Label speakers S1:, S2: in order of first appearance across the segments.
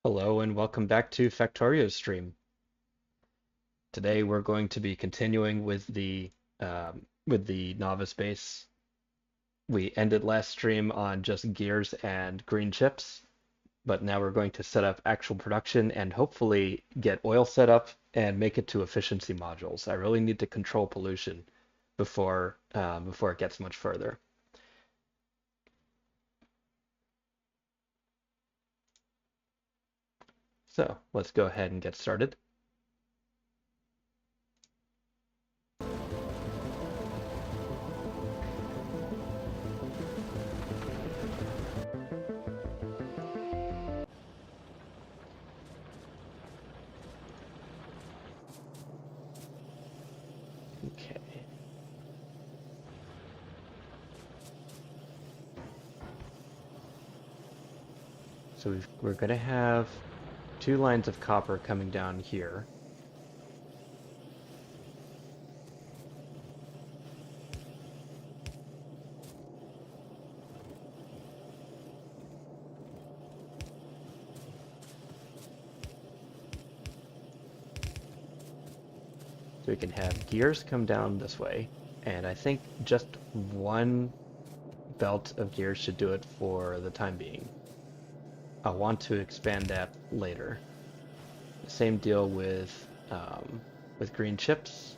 S1: Hello and welcome back to Factorio's stream. Today we're going to be continuing with the novice base. We ended last stream on just gears and green chips, but now we're going to set up actual production and hopefully get oil set up and make it to efficiency modules. I really need to control pollution before it gets much further. So let's go ahead and get started. Okay. So we're going to have two lines of copper coming down here. So we can have gears come down this way, and I think just one belt of gears should do it for the time being. I'll want to expand that later. Same deal with green chips.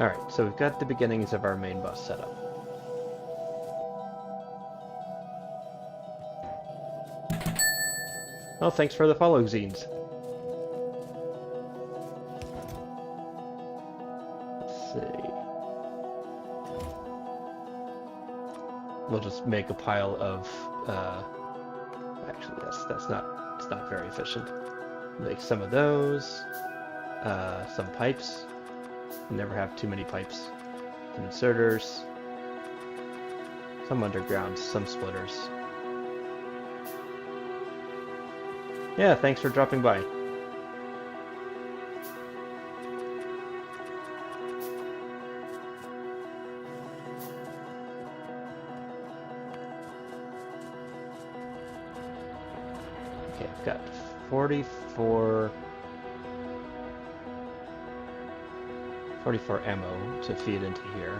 S1: Alright, so we've got the beginnings of our main bus set up. Oh, thanks for the follow, Zines. Let's see. We'll just make a pile of, actually, it's not very efficient. Make some of those, some pipes. Never have too many pipes. Some inserters, some undergrounds, some splitters. Yeah, thanks for dropping by. Okay, I've got 44 ammo to feed into here.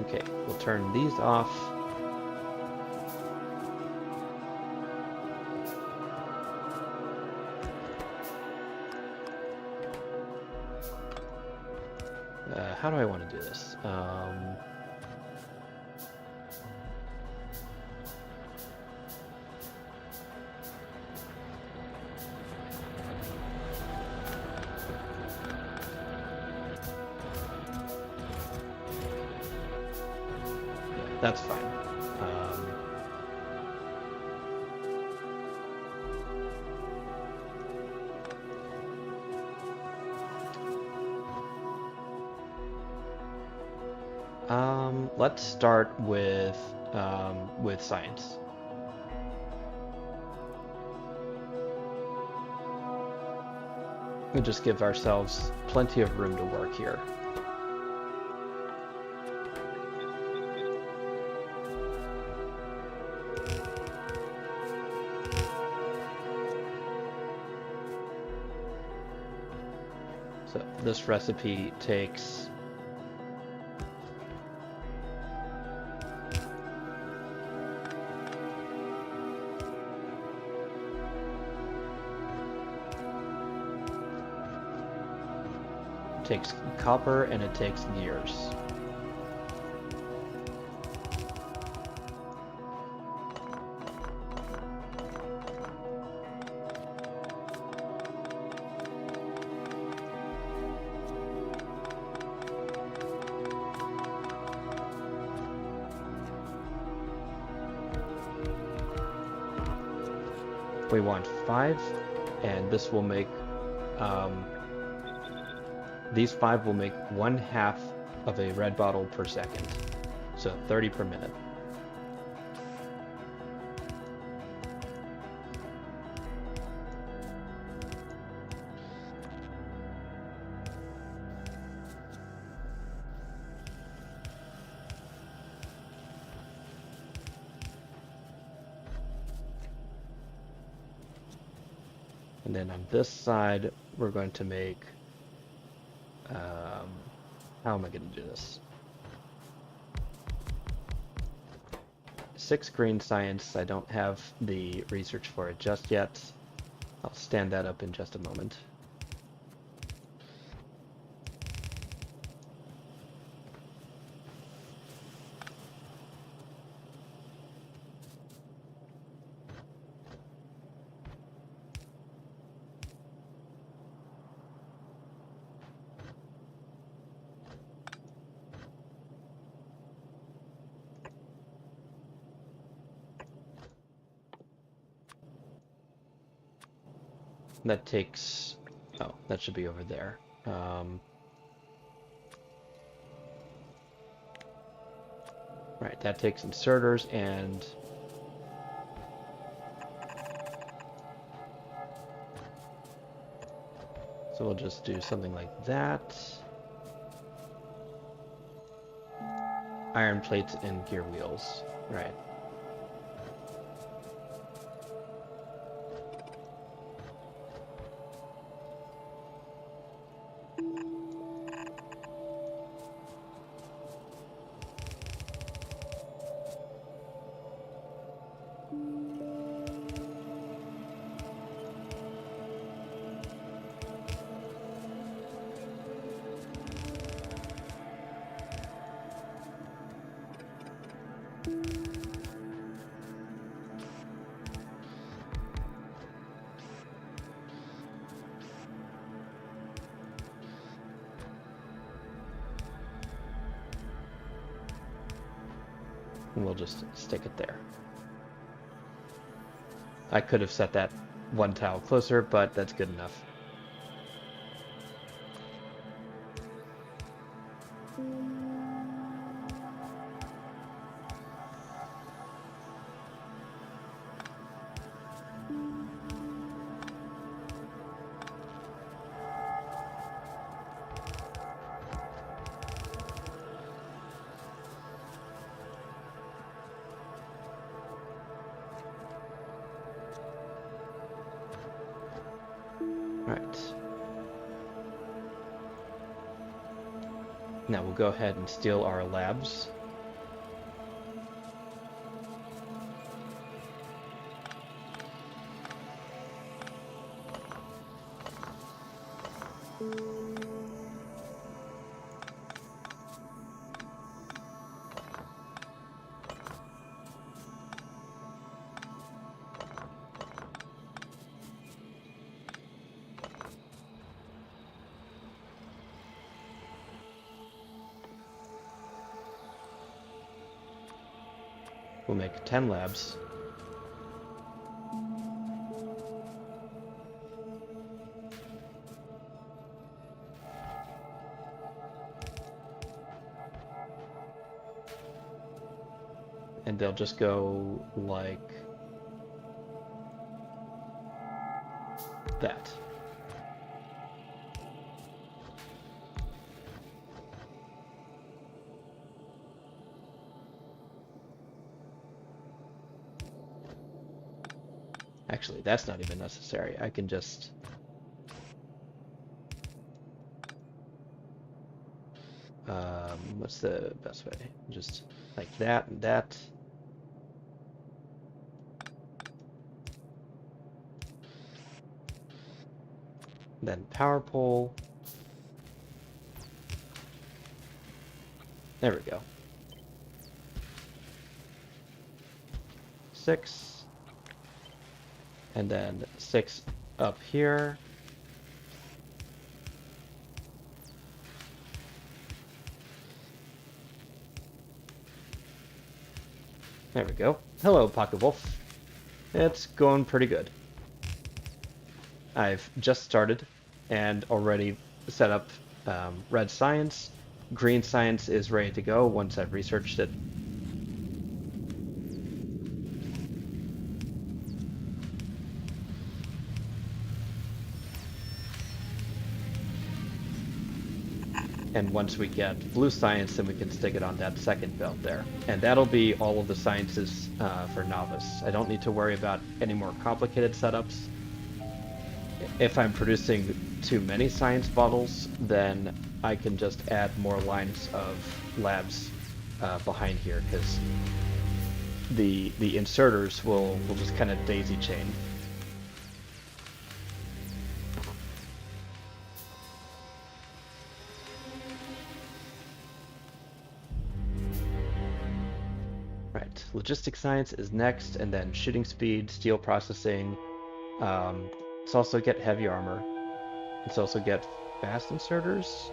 S1: Okay, we'll turn these off. How do I want to do this? That's fine. Let's start with science. We'll just give ourselves plenty of room to work here. So this recipe takes It takes copper and it takes gears. We want 5, and this will make, um, these 5 will make 1/2 of a red bottle per second. So 30 per minute. And then on this side, we're going to make, how am I going to do this? 6 green science. I don't have the research for it just yet. I'll stand that up in just a moment. That takes, oh, that should be over there. Right, that takes inserters and so we'll just do something like that. Iron plates and gear wheels, right. And we'll just stick it there. I could have set that 1 tile closer, but that's good enough. Right. Now we'll go ahead and steal our labs. We'll make 10 labs. And they'll just go like that. Actually, that's not even necessary. I can just what's the best way? Just like that and that. Then power pole. There we go. 6. And then 6 up here. There we go. Hello, Pocket Wolf. It's going pretty good. I've just started and already set up red science. Green science is ready to go once I've researched it. And once we get blue science, then we can stick it on that second belt there. And that'll be all of the sciences for novice. I don't need to worry about any more complicated setups. If I'm producing too many science bottles, then I can just add more lines of labs behind here, because the inserters will just kind of daisy chain. Right, logistics science is next, and then shooting speed, steel processing. Let's also get heavy armor. Let's also get fast inserters.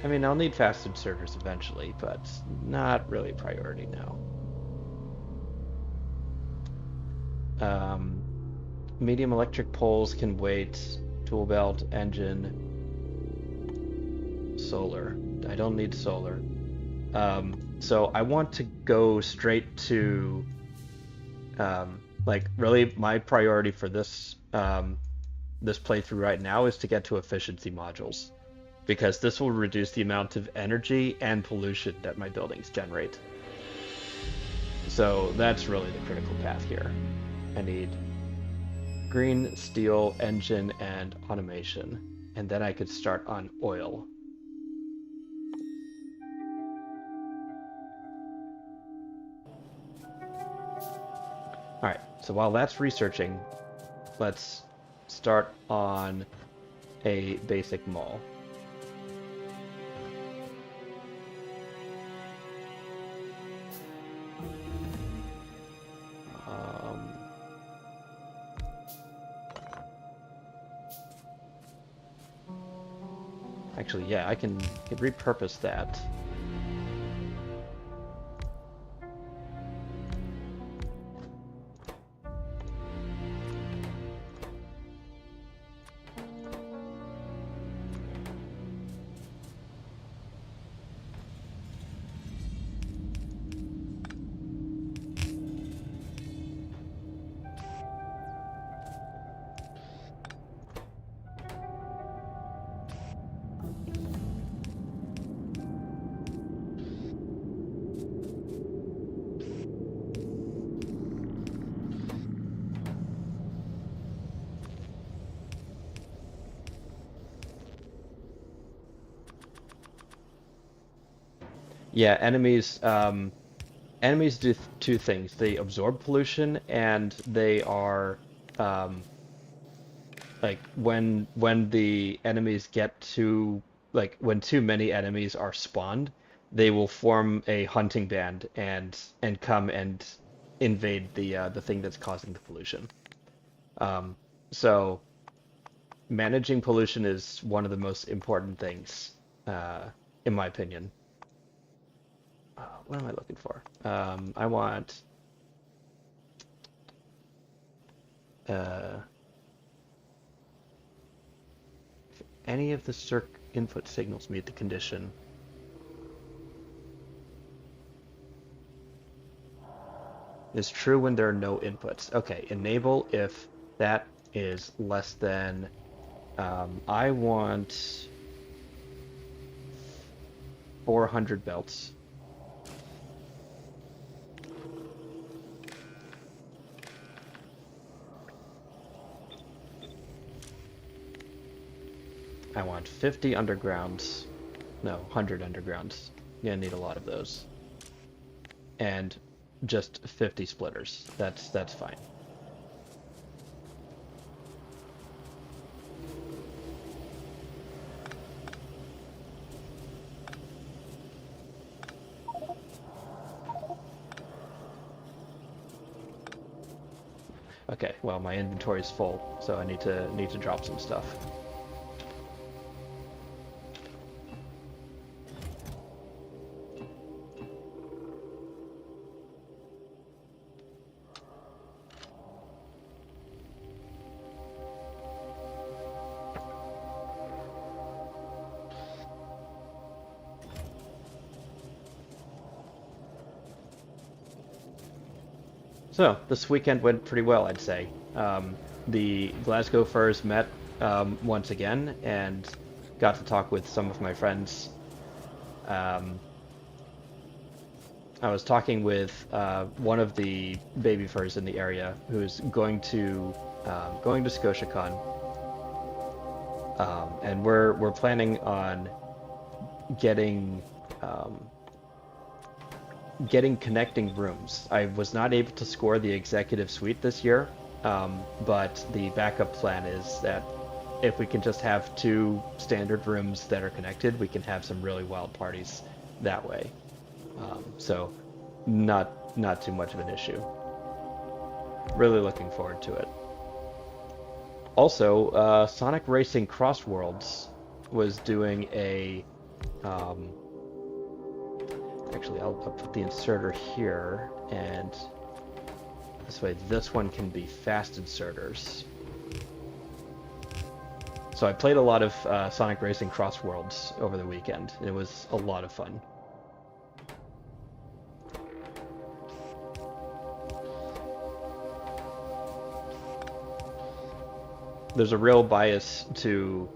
S1: I mean, I'll need fast inserters eventually, but not really a priority now. Medium electric poles can wait. Tool belt, engine, solar. I don't need solar. So I want to go straight to, like, really my priority for this this playthrough right now is to get to efficiency modules, because this will reduce the amount of energy and pollution that my buildings generate. So that's really the critical path here. I need green, steel, engine, and automation, and then I could start on oil. All right, so while that's researching, let's start on a basic mall. Actually, yeah, I can repurpose that. Yeah, enemies do two things. They absorb pollution, and they are like when the enemies get to, like, when too many enemies are spawned, they will form a hunting band and come and invade the thing that's causing the pollution. Um, so managing pollution is one of the most important things, uh, in my opinion. What am I looking for? I want uh, if any of the circ input signals meet the condition. Is true when there are no inputs. Okay, enable if that is less than. I want 400 belts. I want 50 undergrounds. No, 100 undergrounds. Yeah, I need a lot of those. And just 50 splitters. That's fine. Okay, well my inventory is full, so I need to drop some stuff. So this weekend went pretty well, I'd say. The Glasgow Firs met once again and got to talk with some of my friends. Um, I was talking with one of the baby furs in the area who's going to ScotiaCon, and we're planning on getting um, getting connecting rooms. I was not able to score the executive suite this year, but the backup plan is that if we can just have two standard rooms that are connected, we can have some really wild parties that way. So not too much of an issue. Really looking forward to it. Also, Sonic Racing Cross Worlds was doing a um, actually, I'll put the inserter here, and this way this one can be fast inserters. So I played a lot of Sonic Racing Cross Worlds over the weekend, and it was a lot of fun. There's a real bias to,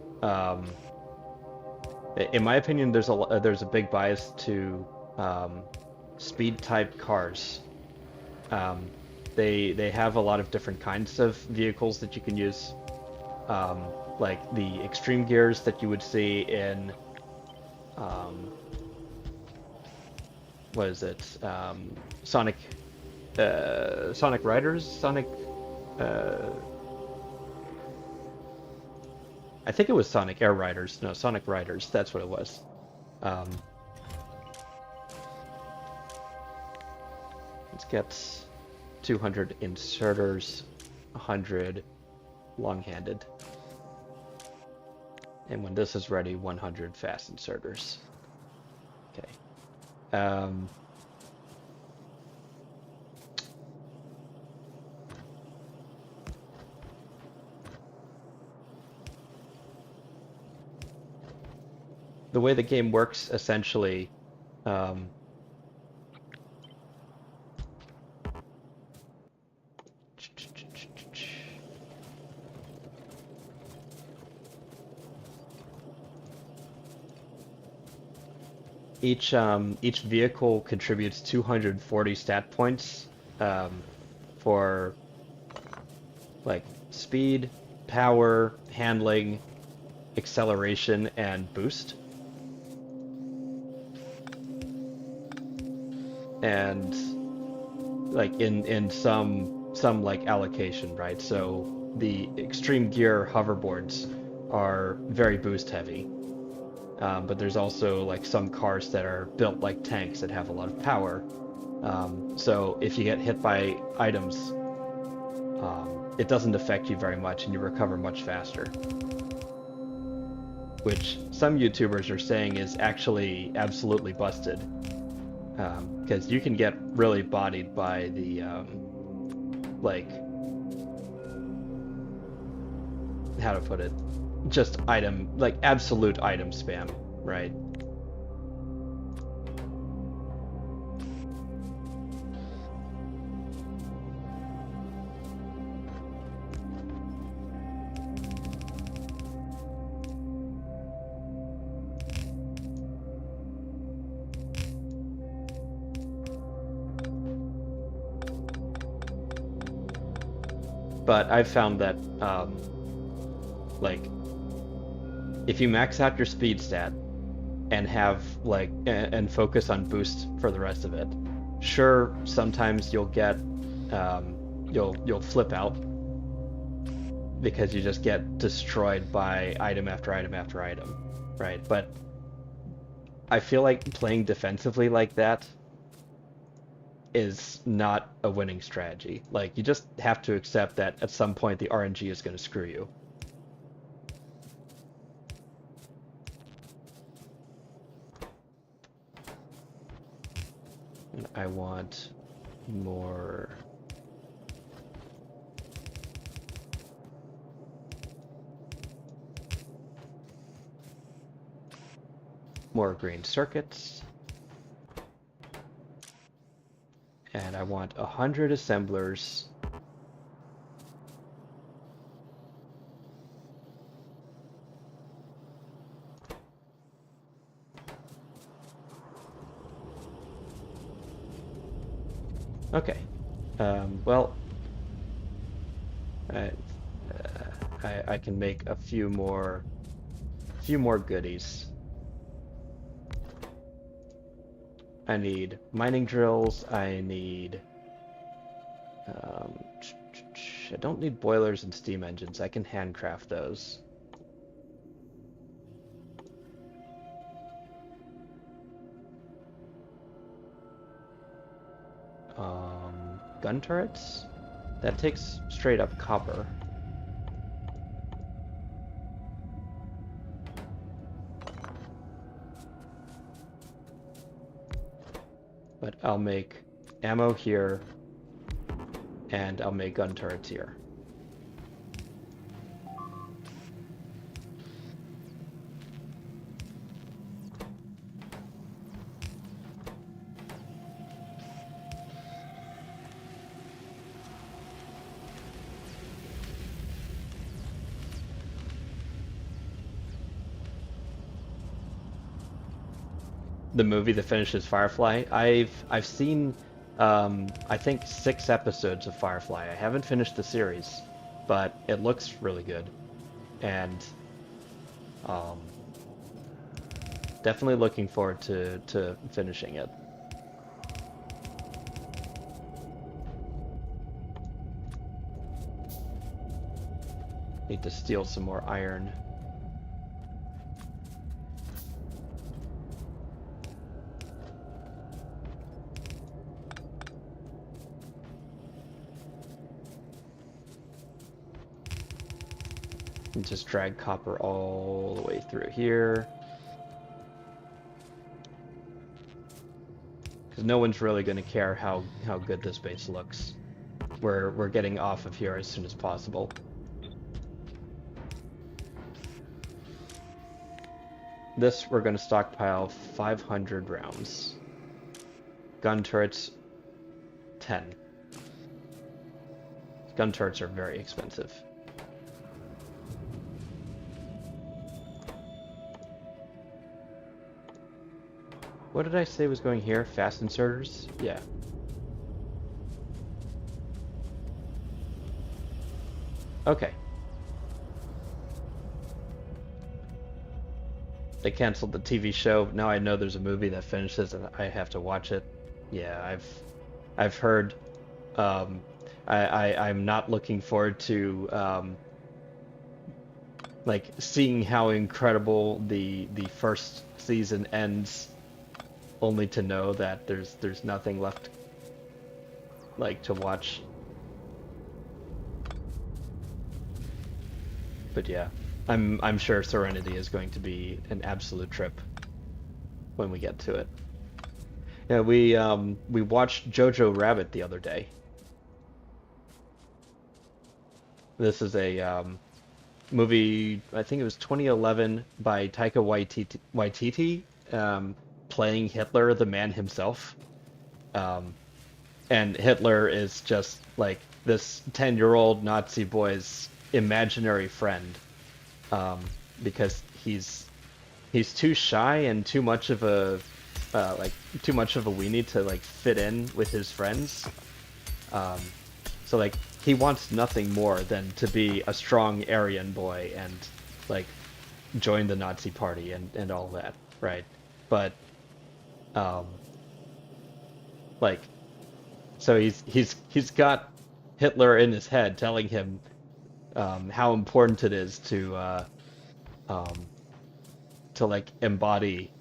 S1: in my opinion, there's a big bias to speed type cars. Um, they have a lot of different kinds of vehicles that you can use, like the extreme gears that you would see in um, what is it? Sonic Sonic Riders, Sonic. Uh, I think it was Sonic Air Riders. No, Sonic Riders. That's what it was. Um, let's get 200 inserters, 100 long-handed. And when this is ready, 100 fast inserters. Okay. The way the game works, essentially, um, each vehicle contributes 240 stat points for like speed, power, handling, acceleration, and boost. And like in some like allocation, right? So the extreme gear hoverboards are very boost heavy. But there's also like some cars that are built like tanks that have a lot of power. So if you get hit by items, it doesn't affect you very much and you recover much faster. Which some YouTubers are saying is actually absolutely busted. Because you can get really bodied by the, like, how to put it? Just like absolute item spam, right? But I've found that, like, if you max out your speed stat and have like and focus on boost for the rest of it, sure, sometimes you'll get you'll flip out because you just get destroyed by item after item after item, right? But I feel like playing defensively like that, is not a winning strategy. Like, you just have to accept that at some point the RNG is going to screw you. And I want more. More green circuits. And I want 100 assemblers. Okay. Well, I can make a few more goodies. I need mining drills. I need. I don't need boilers and steam engines. I can handcraft those. Gun turrets? That takes straight up copper. But I'll make ammo here, and I'll make gun turrets here. The movie that finishes Firefly. I've seen I think 6 episodes of Firefly. I haven't finished the series, but it looks really good, and definitely looking forward to finishing it. Need to steal some more iron. And just drag copper all the way through here. Because no one's really going to care how good this base looks. We're getting off of here as soon as possible. This, we're going to stockpile 500 rounds. Gun turrets, 10. Gun turrets are very expensive. What did I say was going here? Fast inserters? Yeah. Okay. They canceled the TV show. Now I know there's a movie that finishes and I have to watch it. Yeah, I've heard. I'm not looking forward to like seeing how incredible the first season ends, only to know that there's nothing left like to watch. But yeah, I'm sure Serenity is going to be an absolute trip when we get to it. Yeah, we watched Jojo Rabbit the other day. This is a movie, I think it was 2011 by Taika Waititi, playing Hitler, the man himself. And Hitler is just like this 10-year-old Nazi boy's imaginary friend, because he's too shy and too much of a weenie to like fit in with his friends. So like he wants nothing more than to be a strong Aryan boy and like join the Nazi party and all that, right? But like so he's got Hitler in his head telling him how important it is to like embody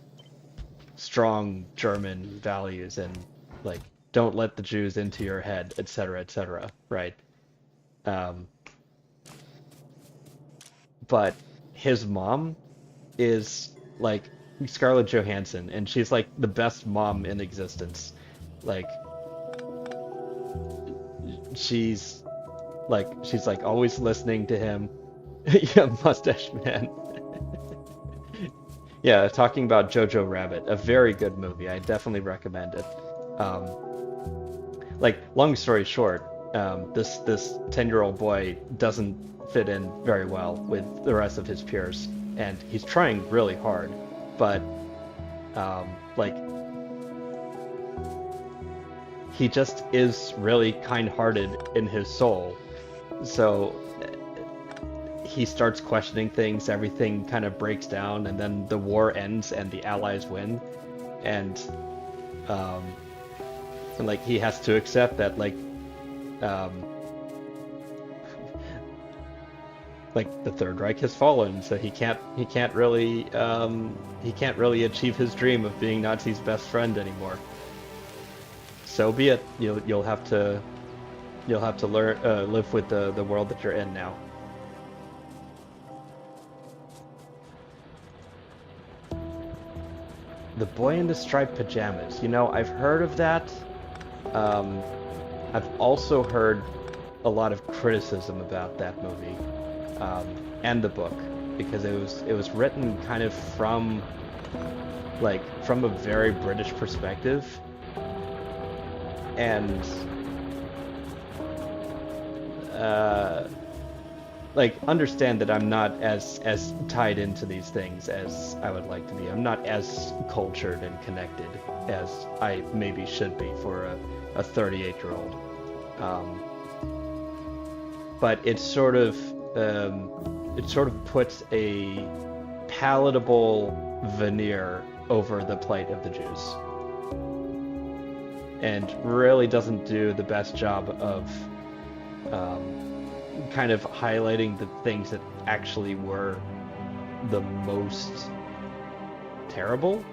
S1: strong German values and like don't let the Jews into your head, etc., etc., right? Um, but his mom is like Scarlett Johansson, and she's like the best mom in existence. Like she's she's like always listening to him. Yeah, Mustache Man. Yeah, talking about Jojo Rabbit, a very good movie. I definitely recommend it. Um, like long story short, this 10-year-old boy doesn't fit in very well with the rest of his peers, and he's trying really hard, but like he just is really kind-hearted in his soul. So he starts questioning things, everything kind of breaks down, and then the war ends and the Allies win, and um, and like he has to accept that um, like the Third Reich has fallen, so he can't really achieve his dream of being Nazi's best friend anymore. So be it. You'll have to learn live with the world that you're in now. The Boy in the Striped Pajamas. You know, I've heard of that. Um, I've also heard a lot of criticism about that movie um, and the book because it was written kind of from a very British perspective, and uh, like understand that I'm not as tied into these things as I would like to be. I'm not as cultured and connected as I maybe should be for a 38-year-old. Um, but it sort of puts a palatable veneer over the plight of the Jews, and really doesn't do the best job of kind of highlighting the things that actually were the most terrible.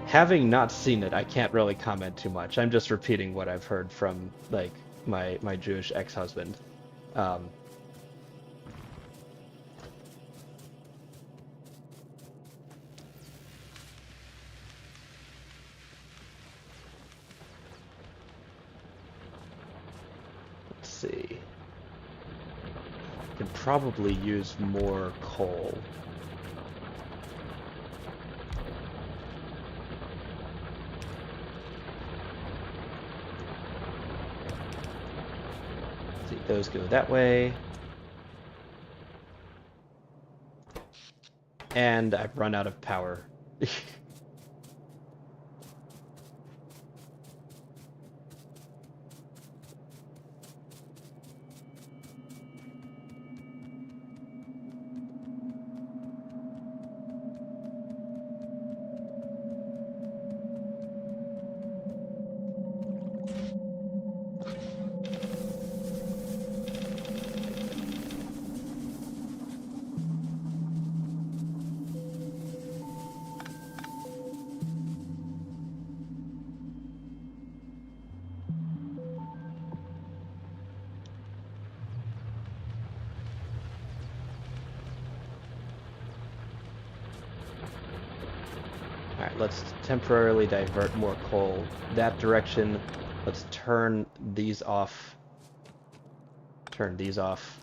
S1: Having not seen it, I can't really comment too much. I'm just repeating what I've heard from like my Jewish ex-husband. Um, let's see. Could probably use more coal. Let's see, those go that way. And I've run out of power. Alright, let's temporarily divert more coal that direction. Let's turn these off. Turn these off.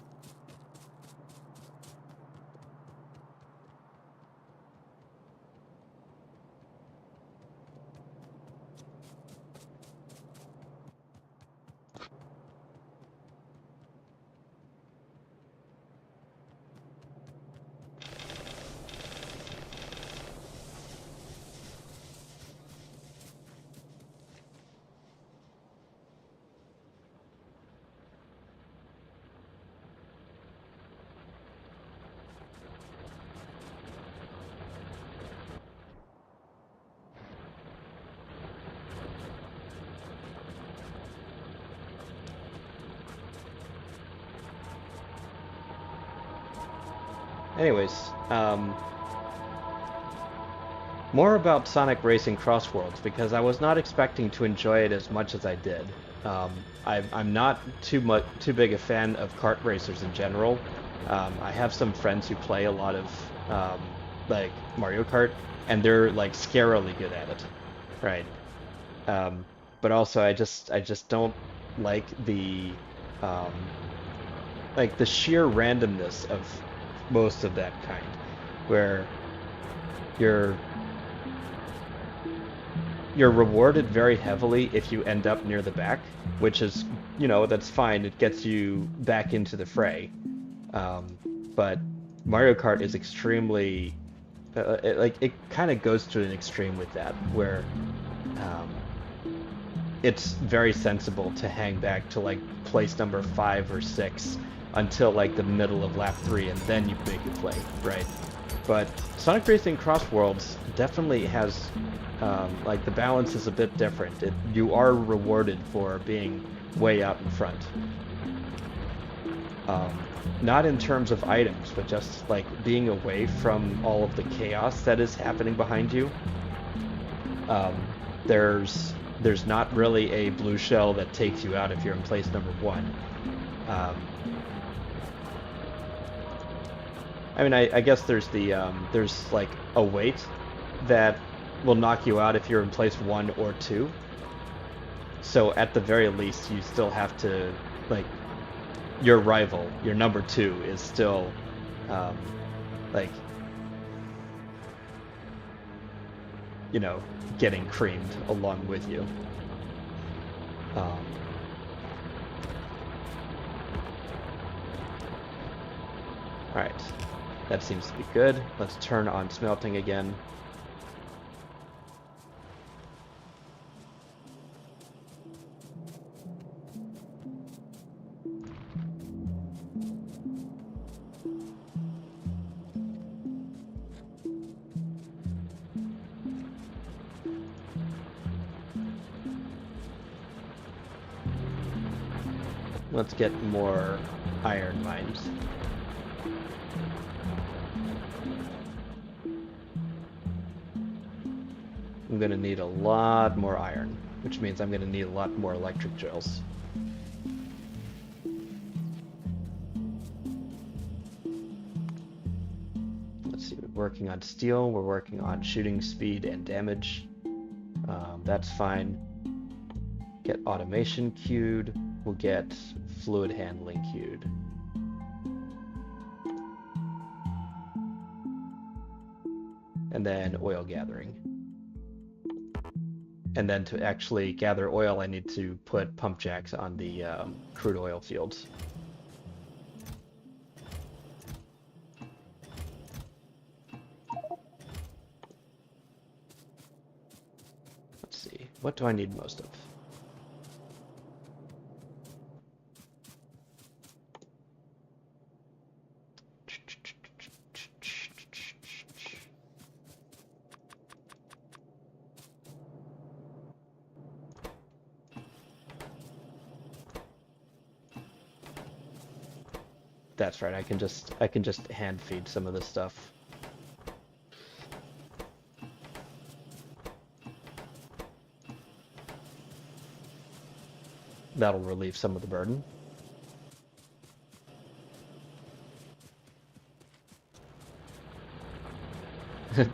S1: Anyways, More about Sonic Racing Cross Worlds because I was not expecting to enjoy it as much as I did. I'm not too big a fan of kart racers in general. I have some friends who play a lot of um, like Mario Kart, and they're like scarily good at it, right? Um, but also I just don't like um, the sheer randomness of most of that kind, where you're you're rewarded very heavily if you end up near the back, which is, that's fine. It gets you back into the fray. Um, but Mario Kart is extremely, it kind of goes to an extreme with that, where um, it's very sensible to hang back to like place number 5 or 6 until like the middle of lap 3, and then you make a play, right? But Sonic Racing Cross Worlds definitely has like the balance is a bit different. You are rewarded for being way out in front. Um, Not in terms of items, but just like being away from all of the chaos that is happening behind you. Um, there's not really a blue shell that takes you out if you're in place number 1. Um, I mean, I guess there's like a weight that will knock you out if you're in place 1 or 2. So at the very least, you still have to, like, your rival, your number 2, is still um, like, getting creamed along with you. Um, all right, that seems to be good. Let's turn on smelting again. Let's get more iron mines. I'm gonna need a lot more iron, which means I'm gonna need a lot more electric drills. Let's see, we're working on steel, we're working on shooting speed and damage. That's fine. Get automation queued. We'll get fluid handling queued. And then oil gathering. And then to actually gather oil, I need to put pump jacks on the crude oil fields. Let's see, what do I need most of? That's right, I can just hand feed some of this stuff. That'll relieve some of the burden.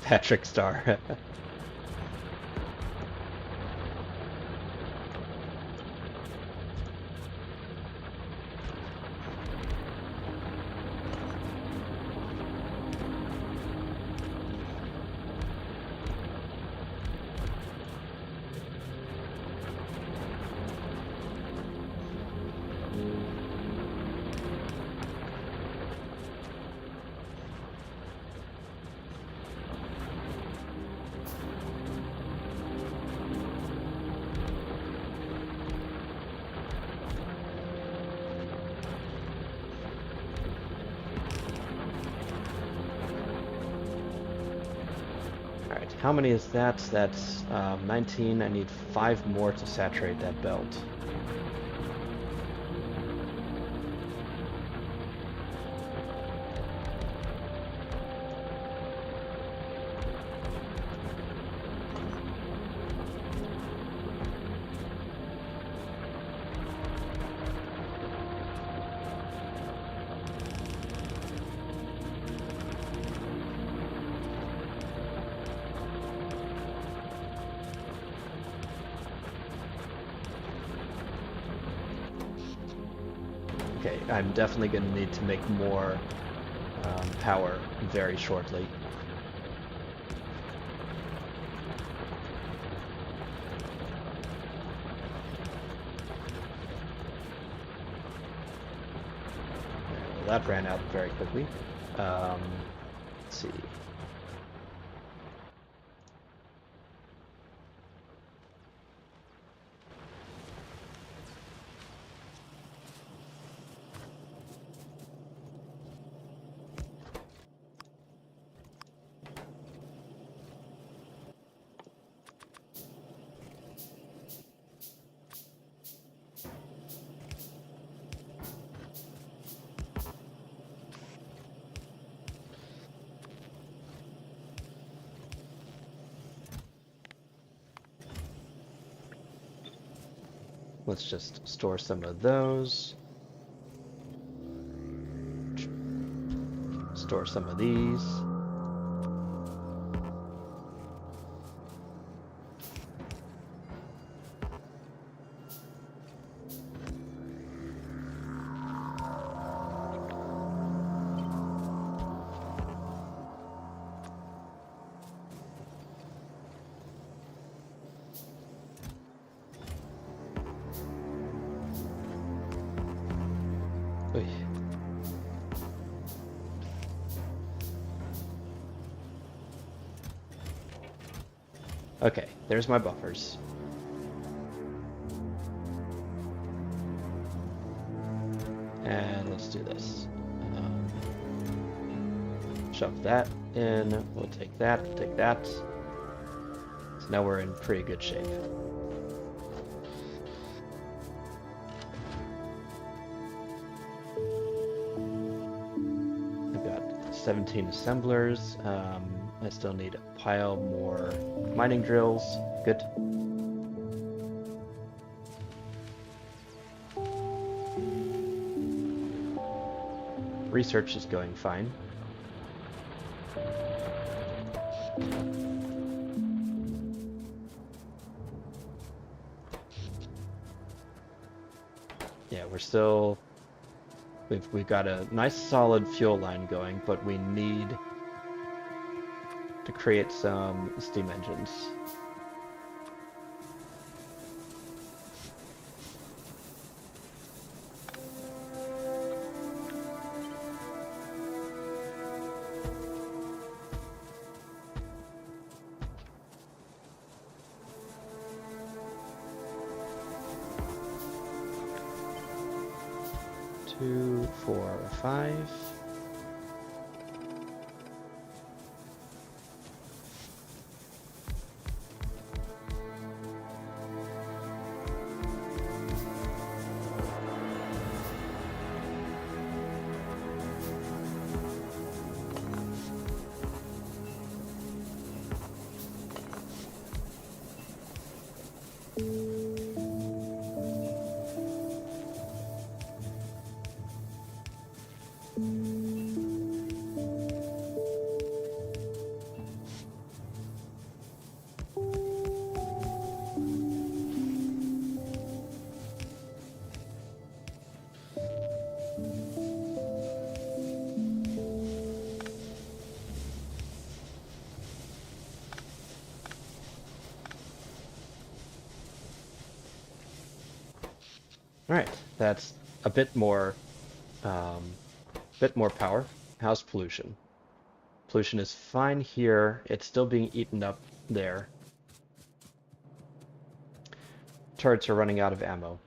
S1: Patrick Star. How many is that? That's 19. I need 5 more to saturate that belt. Okay, I'm definitely going to need to make more power very shortly. Well, that ran out very quickly. Let's see. Let's just store some of those. Store some of these. Oy. Okay, there's my buffers. And let's do this. Shove that in. We'll take that, take that. So now we're in pretty good shape. I've got 17 assemblers. I still need a pile more mining drills. Good. Research is going fine. Yeah, we're still... We've got a nice solid fuel line going, but we need to create some steam engines. Two, 4, 5. All right, that's a bit more power. How's pollution? Pollution is fine here. It's still being eaten up there. Turrets are running out of ammo.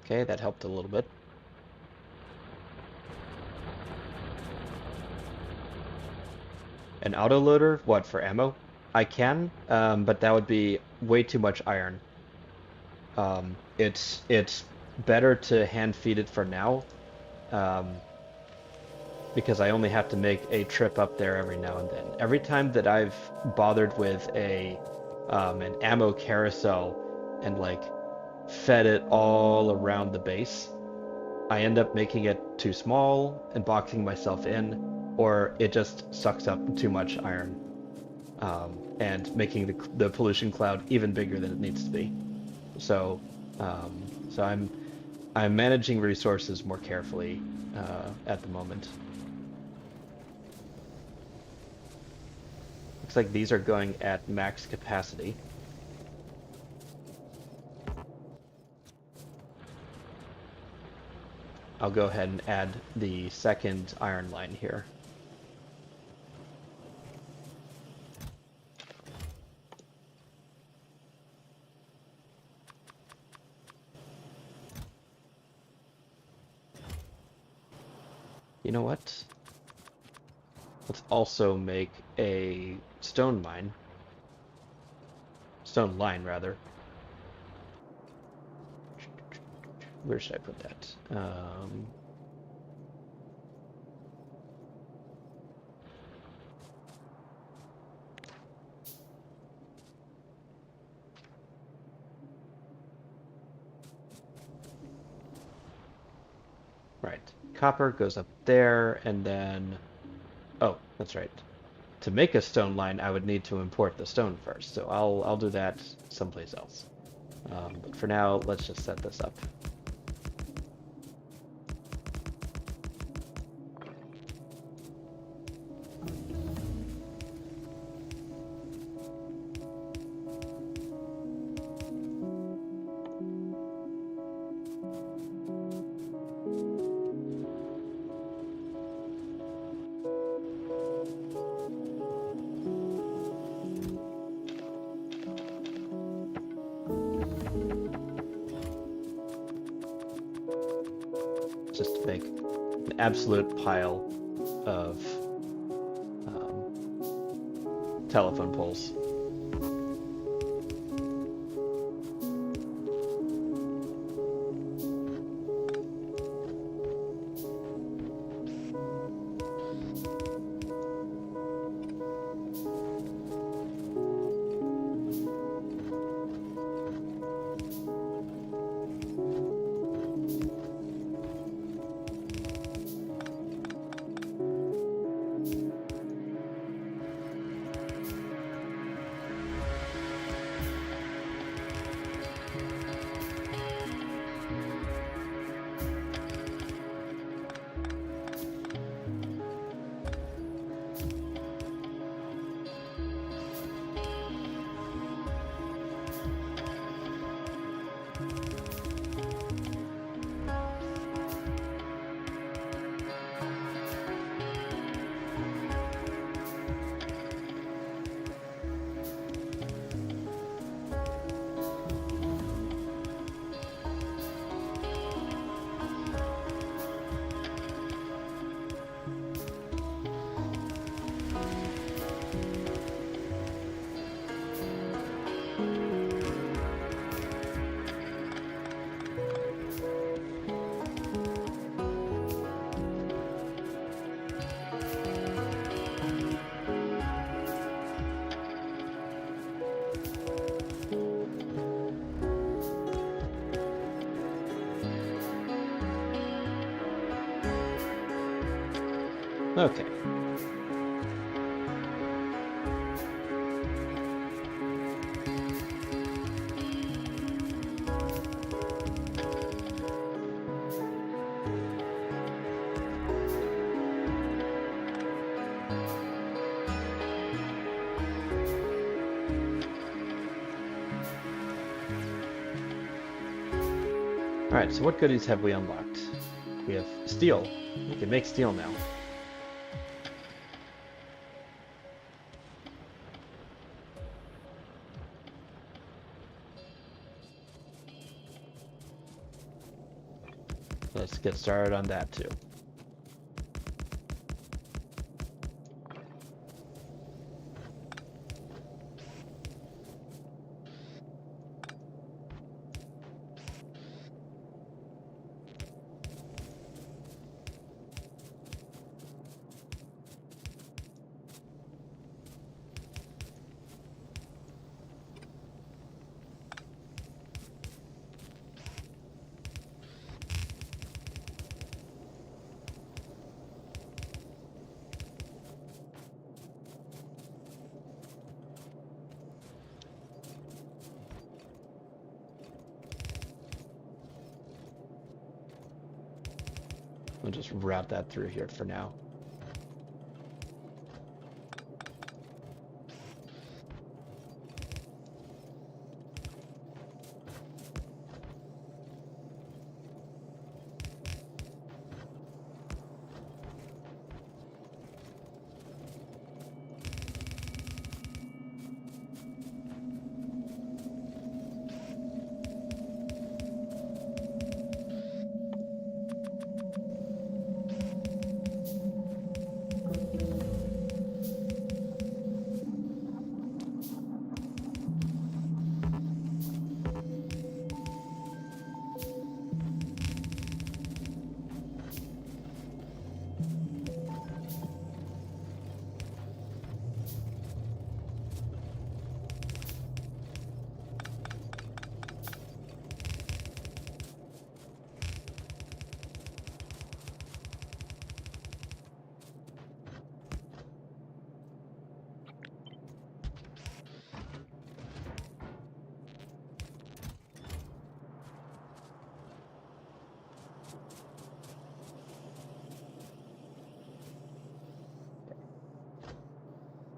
S1: Okay, that helped a little bit. An autoloader? What, for ammo? I can, but that would be way too much iron. It's better to hand feed it for now. because I only have to make a trip up there every now and then. Every time that I've bothered with an ammo carousel and like fed it all around the base, I end up making it too small and boxing myself in, or it just sucks up too much iron, and making the pollution cloud even bigger than it needs to be. So, so I'm managing resources more carefully at the moment. Looks like these are going at max capacity. I'll go ahead and add the second iron line here. You know what? Let's also make a stone mine. Stone line, rather. Where should I put that? Right. Copper goes up there, and then... Oh, that's right. To make a stone line, I would need to import the stone first, so I'll do that someplace else. But for now, let's just set this up. Just make an absolute pile of telephone poles. Okay. Alright, so what goodies have we unlocked? We have steel. We can make steel now. Let's get started on that too. We'll just route that through here for now.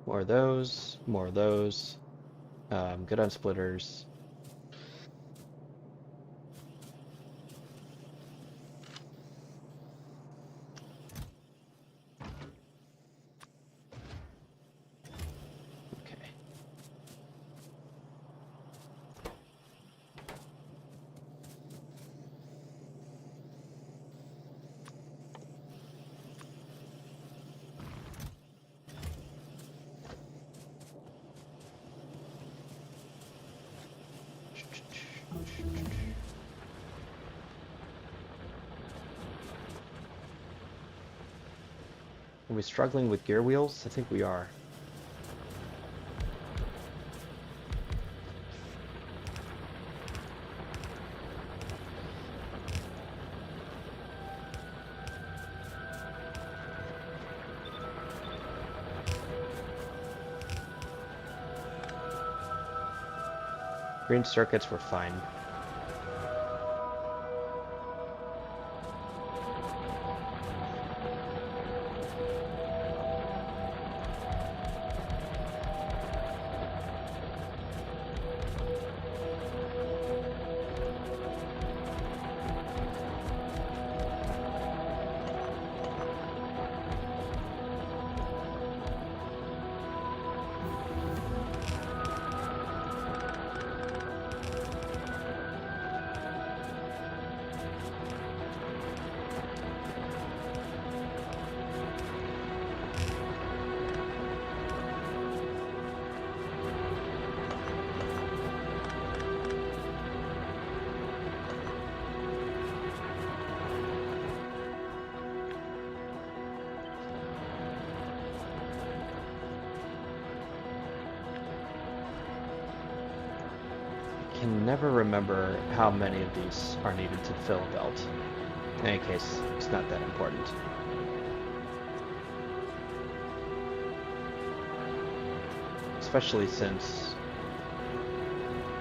S1: More of those, more of those. Good on splitters. Okay. Are we struggling with gear wheels? I think we are. Green circuits were fine. Can never remember how many of these are needed to fill a belt. In any case, it's not that important. Especially since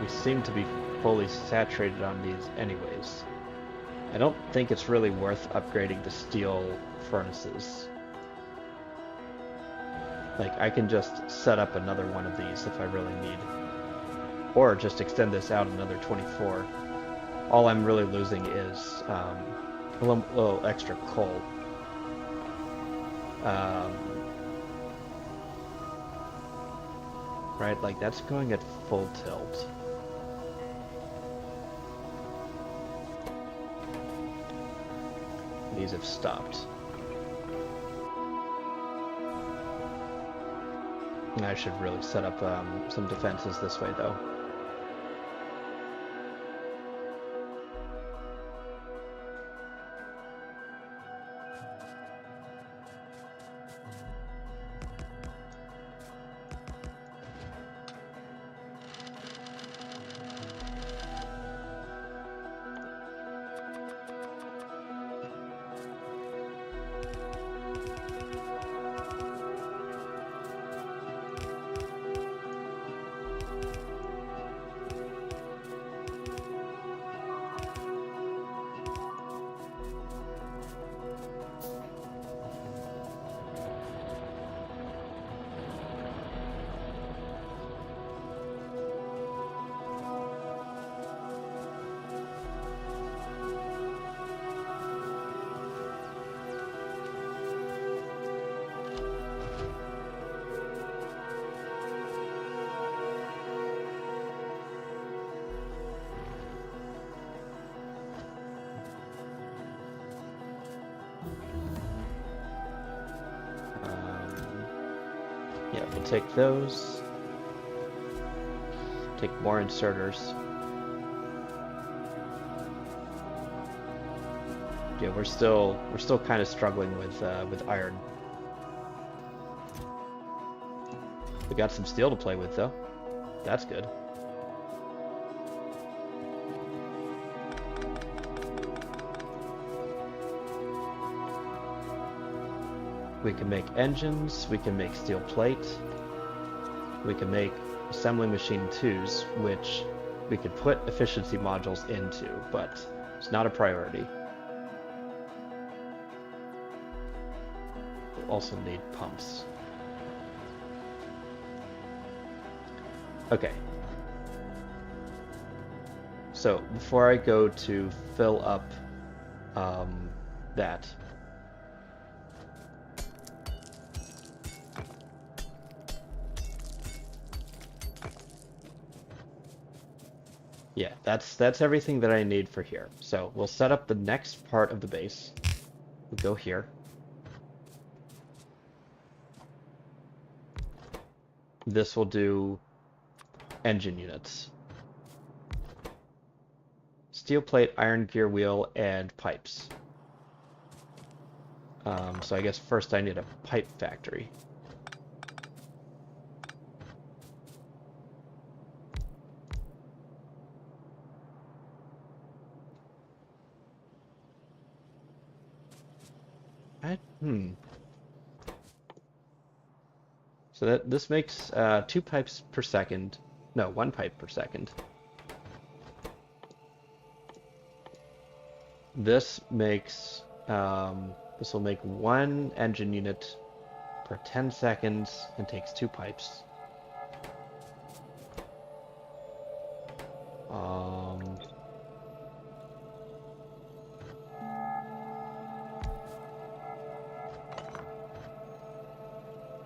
S1: we seem to be fully saturated on these anyways. I don't think it's really worth upgrading the steel furnaces. Like, I can just set up another one of these if I really need. Or just extend this out another 24. All I'm really losing is a little extra coal. Right, like that's going at full tilt. These have stopped. I should really set up some defenses this way though. Yeah, we'll take those. Take more inserters. Yeah, we're still kind of struggling with iron. We got some steel to play with though. That's good. We can make engines, we can make steel plate, we can make assembly machine 2s, which we could put efficiency modules into, but it's not a priority. We'll also need pumps. Okay. So before I go to fill up that, yeah, that's everything that I need for here. So we'll set up the next part of the base. We'll go here. This will do engine units. Steel plate, iron gear wheel, and pipes. So I guess first I need a pipe factory. So this makes 2 pipes per second. No, 1 pipe per second. This makes this will make 1 engine unit per 10 seconds and takes 2 pipes.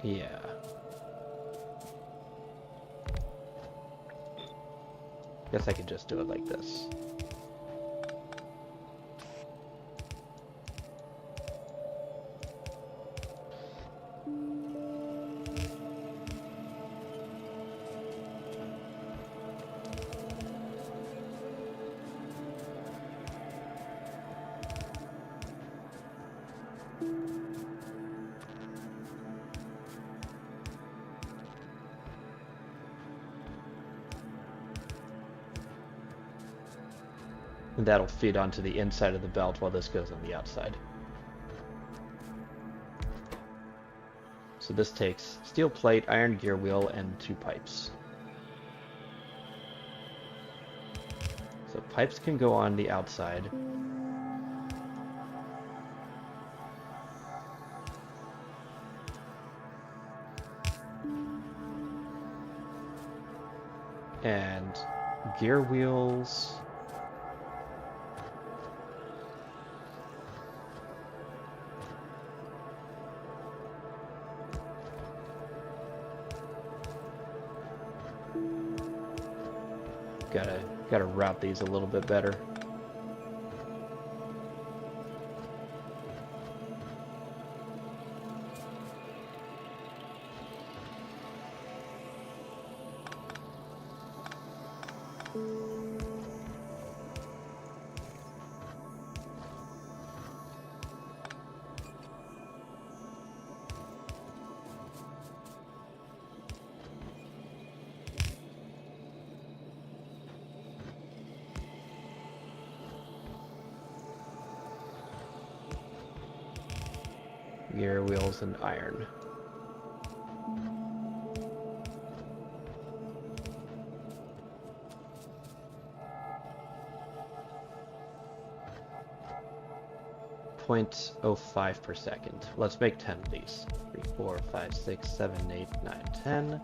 S1: Yeah. Guess I could just do it like this. And that'll feed onto the inside of the belt while this goes on the outside. So this takes steel plate, iron gear wheel, and 2 pipes. So pipes can go on the outside. And gear wheels. Gotta route these a little bit better. Gear wheels and iron. .05 per second. Let's make 10 of these. 3, 4, 5, 6, 7, 8, 9, 10.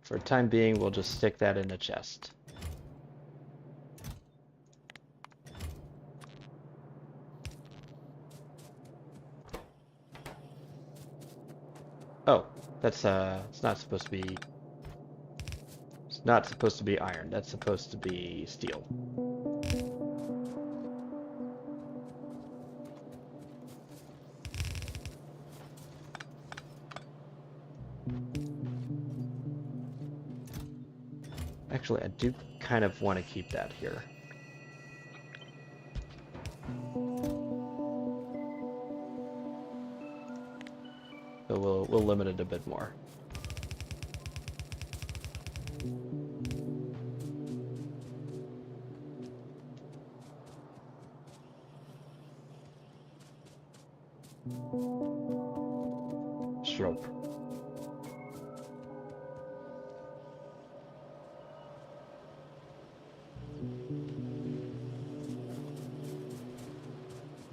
S1: For the time being, we'll just stick that in a chest. Oh, that's it's not supposed to be. It's not supposed to be iron. That's supposed to be steel. Actually, I do kind of want to keep that here. So we'll limit it a bit more. Slope.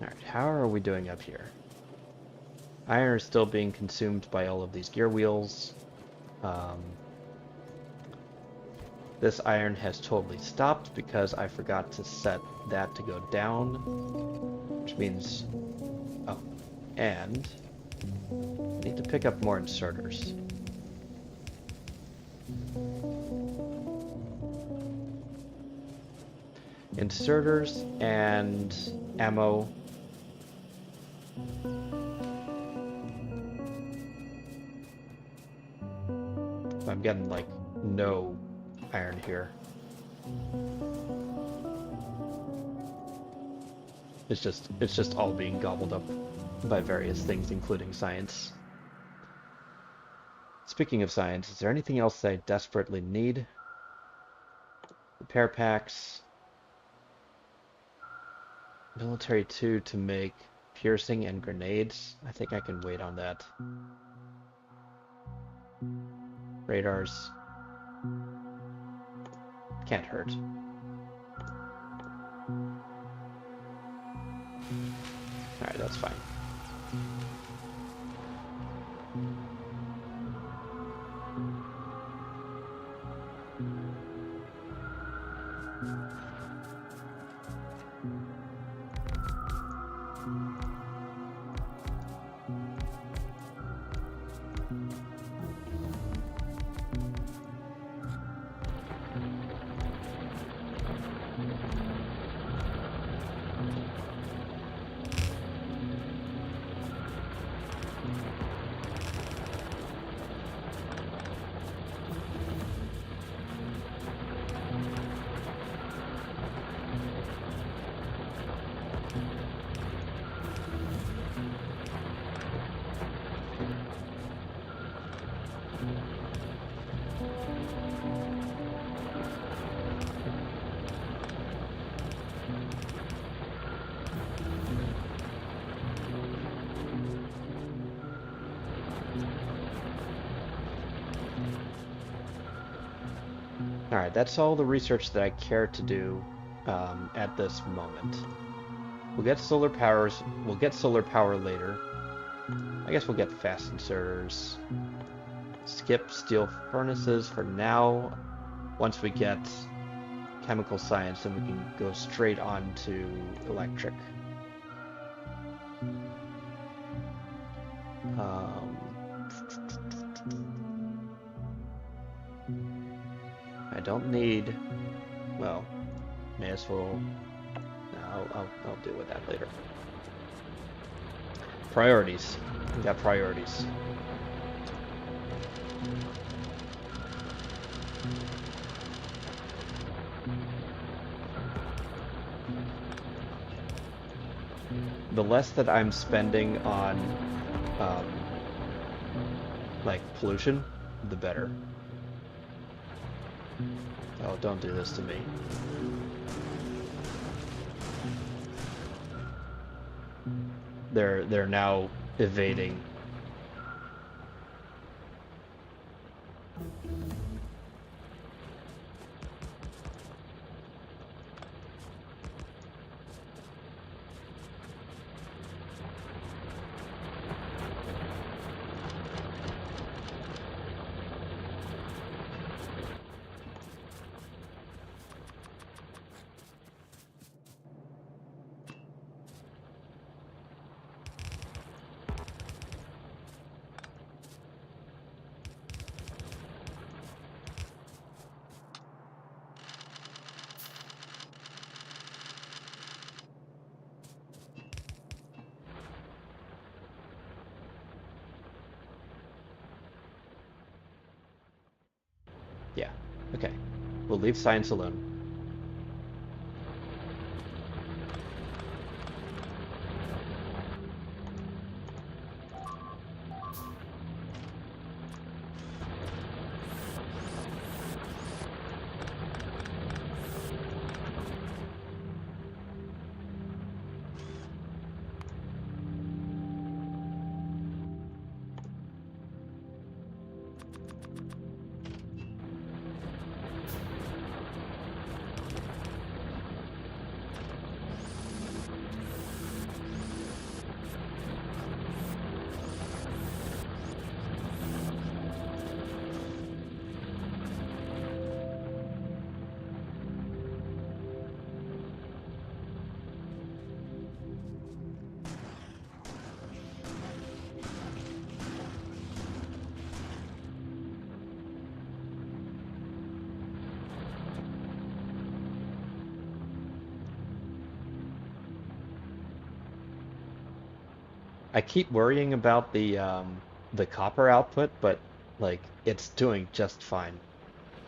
S1: Alright, how are we doing up here? Iron is still being consumed by all of these gear wheels. This iron has totally stopped because I forgot to set that to go down, which means, oh, and I need to pick up more inserters. Inserters and ammo. I'm getting like no iron here. It's just all being gobbled up by various things, including science. Speaking of science, is there anything else that I desperately need? Repair packs. Military 2 to make piercing and grenades. I think I can wait on that. Radars. Can't hurt. Alright, that's fine. Alright, that's all the research that I care to do at this moment. We'll get solar powers. We'll get solar power later. I guess we'll get fast inserters. Skip steel furnaces for now. Once we get chemical science, then we can go straight on to electric. I don't need, well, may as well, I'll deal with that later. Priorities. We got priorities. The less that I'm spending on, like, pollution, the better. Oh, don't do this to me. They're now evading. Okay, we'll leave science alone. I keep worrying about the copper output, but like it's doing just fine.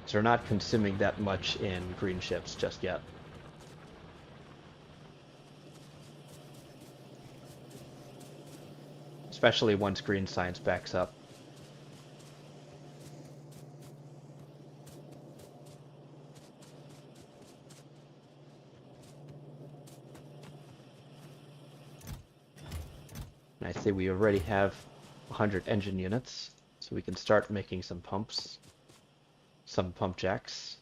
S1: So we're not consuming that much in green ships just yet. Especially once green science backs up. And I see we already have 100 engine units, so we can start making some pumps, some pump jacks.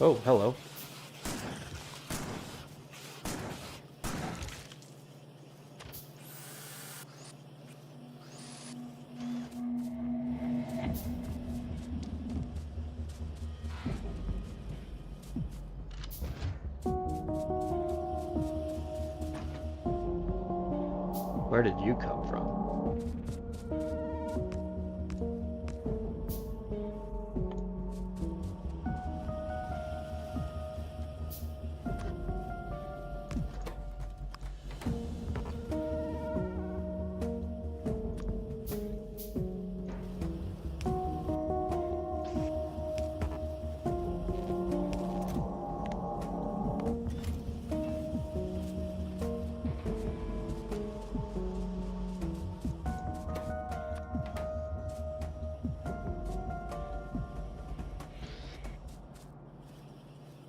S1: Oh, hello. Where did you come from?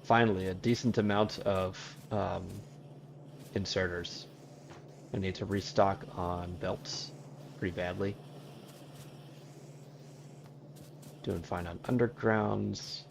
S1: Finally, a decent amount of inserters. I need to restock on belts pretty badly. Doing fine on undergrounds.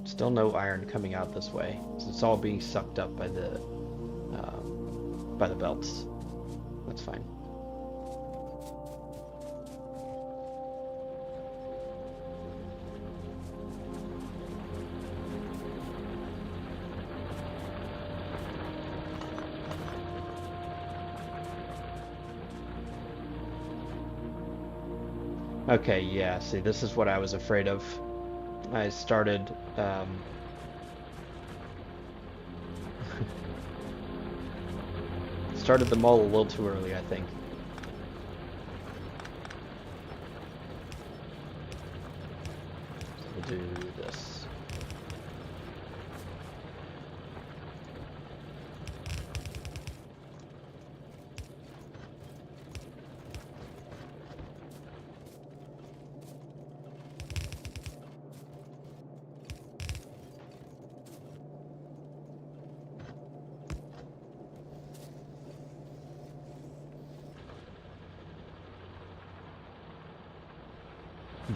S1: Still no iron coming out this way. So it's all being sucked up by the belts. That's fine. Okay, yeah, see, this is what I was afraid of. I started, started them all a little too early, I think. We'll do this.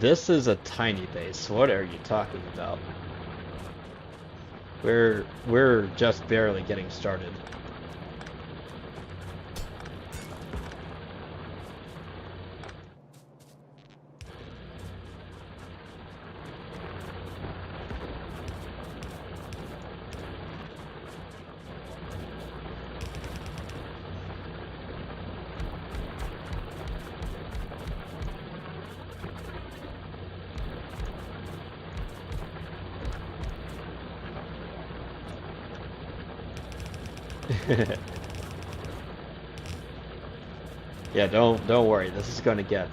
S1: This is a tiny base. What are you talking about? We're just barely getting started. Yeah, don't worry. This is going to get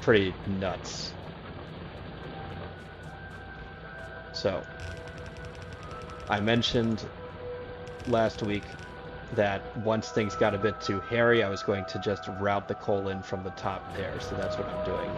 S1: pretty nuts. So, I mentioned last week that once things got a bit too hairy, I was going to just route the coal in from the top there. So that's what I'm doing.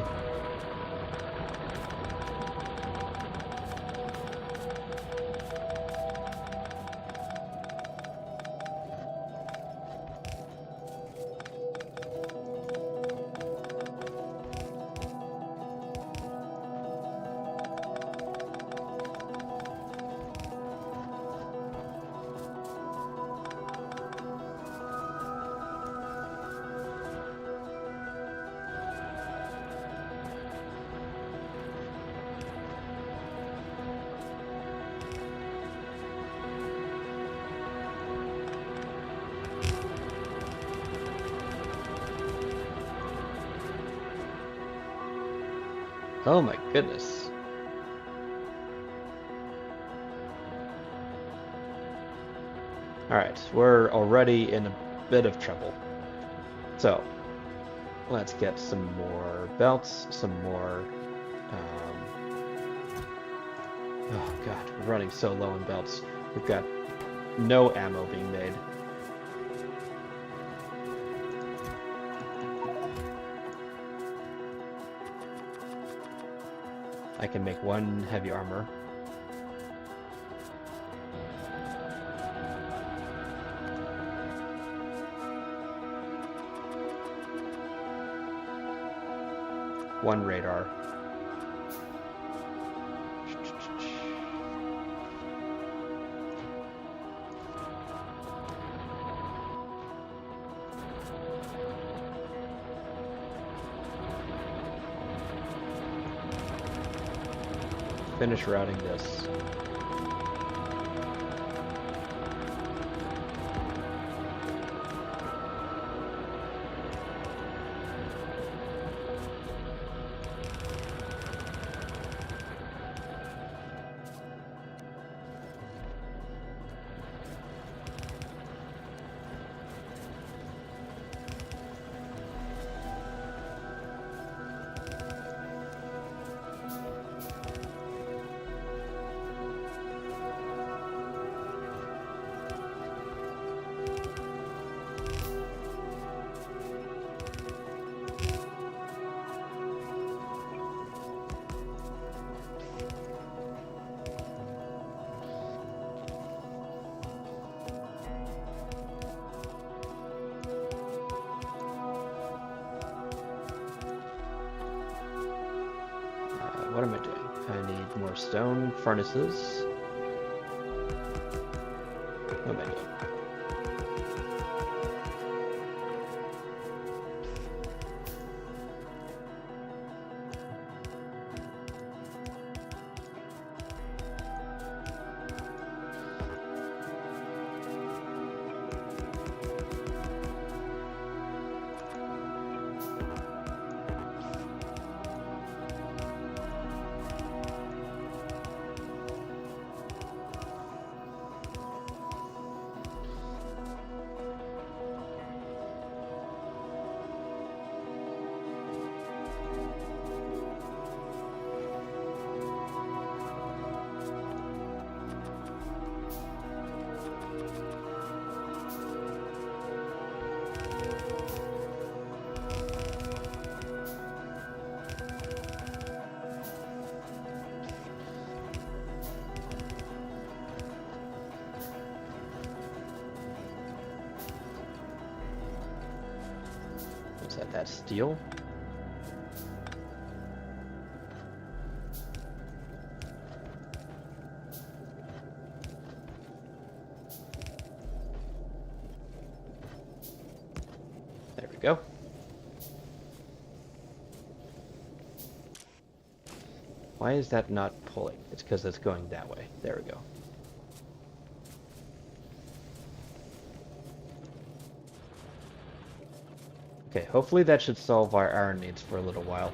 S1: Oh my goodness. Alright, we're already in a bit of trouble. So, let's get some more belts, some more... Oh god, we're running so low in belts. We've got no ammo being made. I can make one heavy armor. One radar. Finish routing this. What am I doing? I need more stone furnaces. What am I doing? What's that? That's steel? go. Why is that not pulling? It's because it's going that way. There we go. Okay, hopefully that should solve our iron needs for a little while.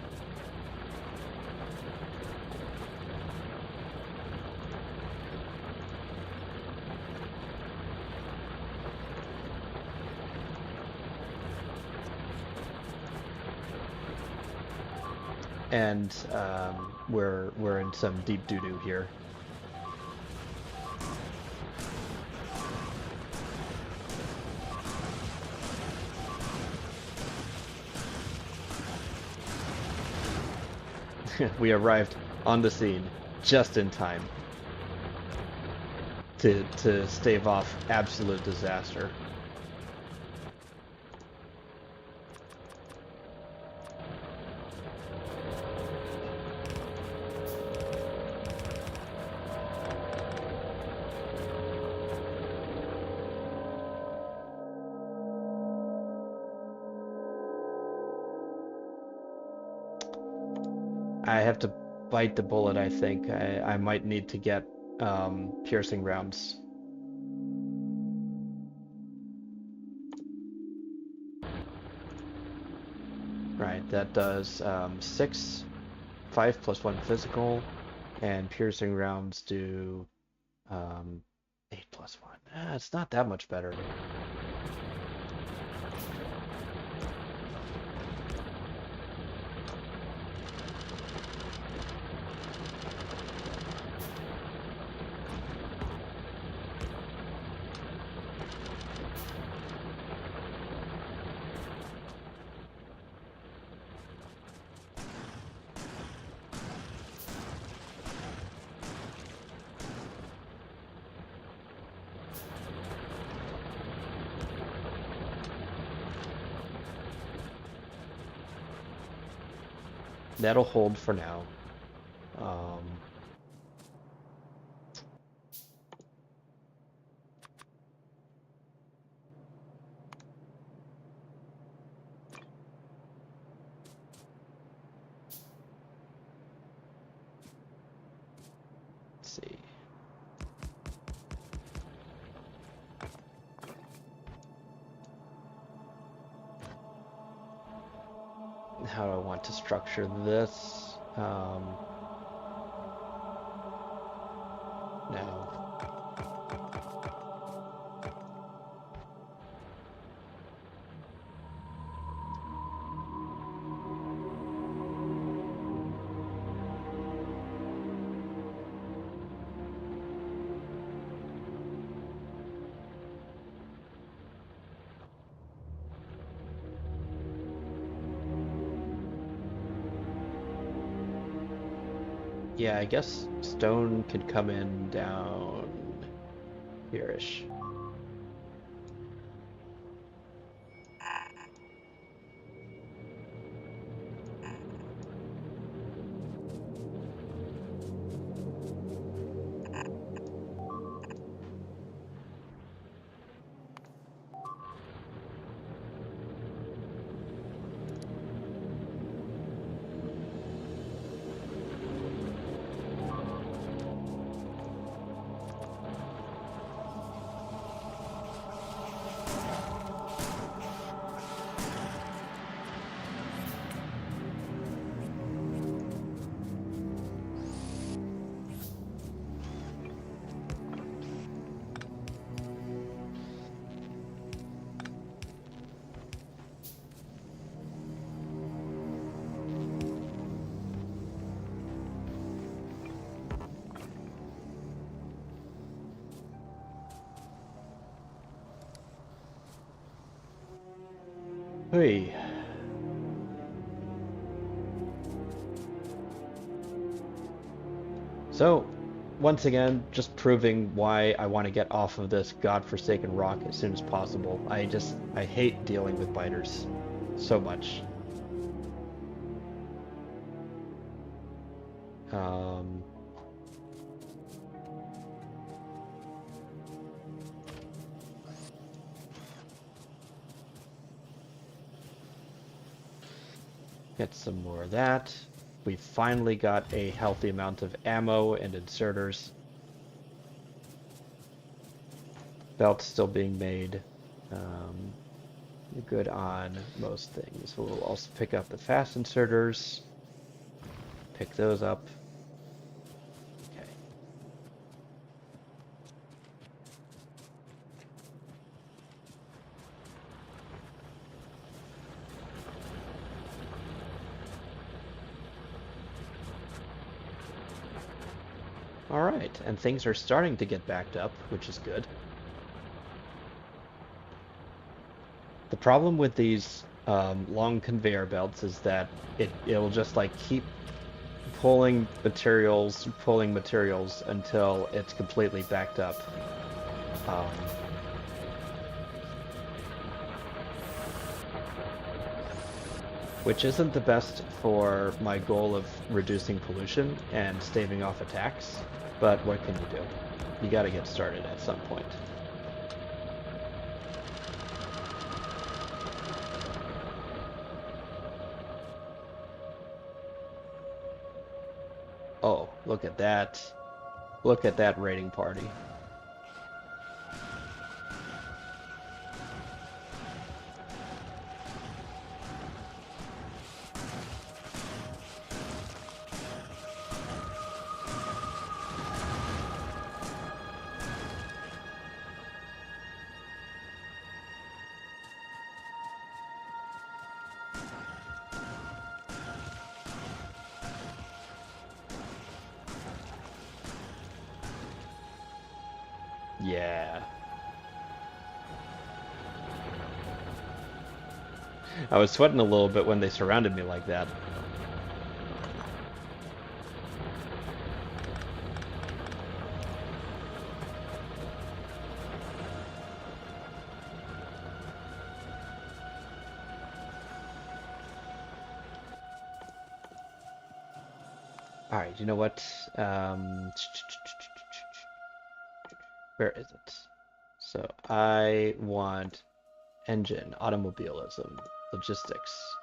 S1: And we're in some deep doo-doo here. We arrived on the scene just in time to stave off absolute disaster. I have to bite the bullet, I think. I might need to get piercing rounds. Right, that does 6, 5 plus 1 physical, and piercing rounds do 8 plus 1. It's not that much better. That'll hold for now. Let's see. How do I want to structure this? No. Yeah, I guess stone could come in down here-ish. Hey. So, once again, just proving why I want to get off of this godforsaken rock as soon as possible. I hate dealing with biters so much. Um, Get some more of that. We finally got a healthy amount of ammo and inserters. Belt's still being made. You're good on most things. We'll also pick up the fast inserters. Pick those up. Okay. All right, and things are starting to get backed up, which is good. The problem with these long conveyor belts is that it'll just like keep pulling materials until it's completely backed up. Um, which isn't the best for my goal of reducing pollution and staving off attacks, but what can you do? You gotta get started at some point. Oh, look at that. Look at that raiding party. Yeah. I was sweating a little bit when they surrounded me like that. All right, you know what? Where is it? So I want engine, automobilism, logistics.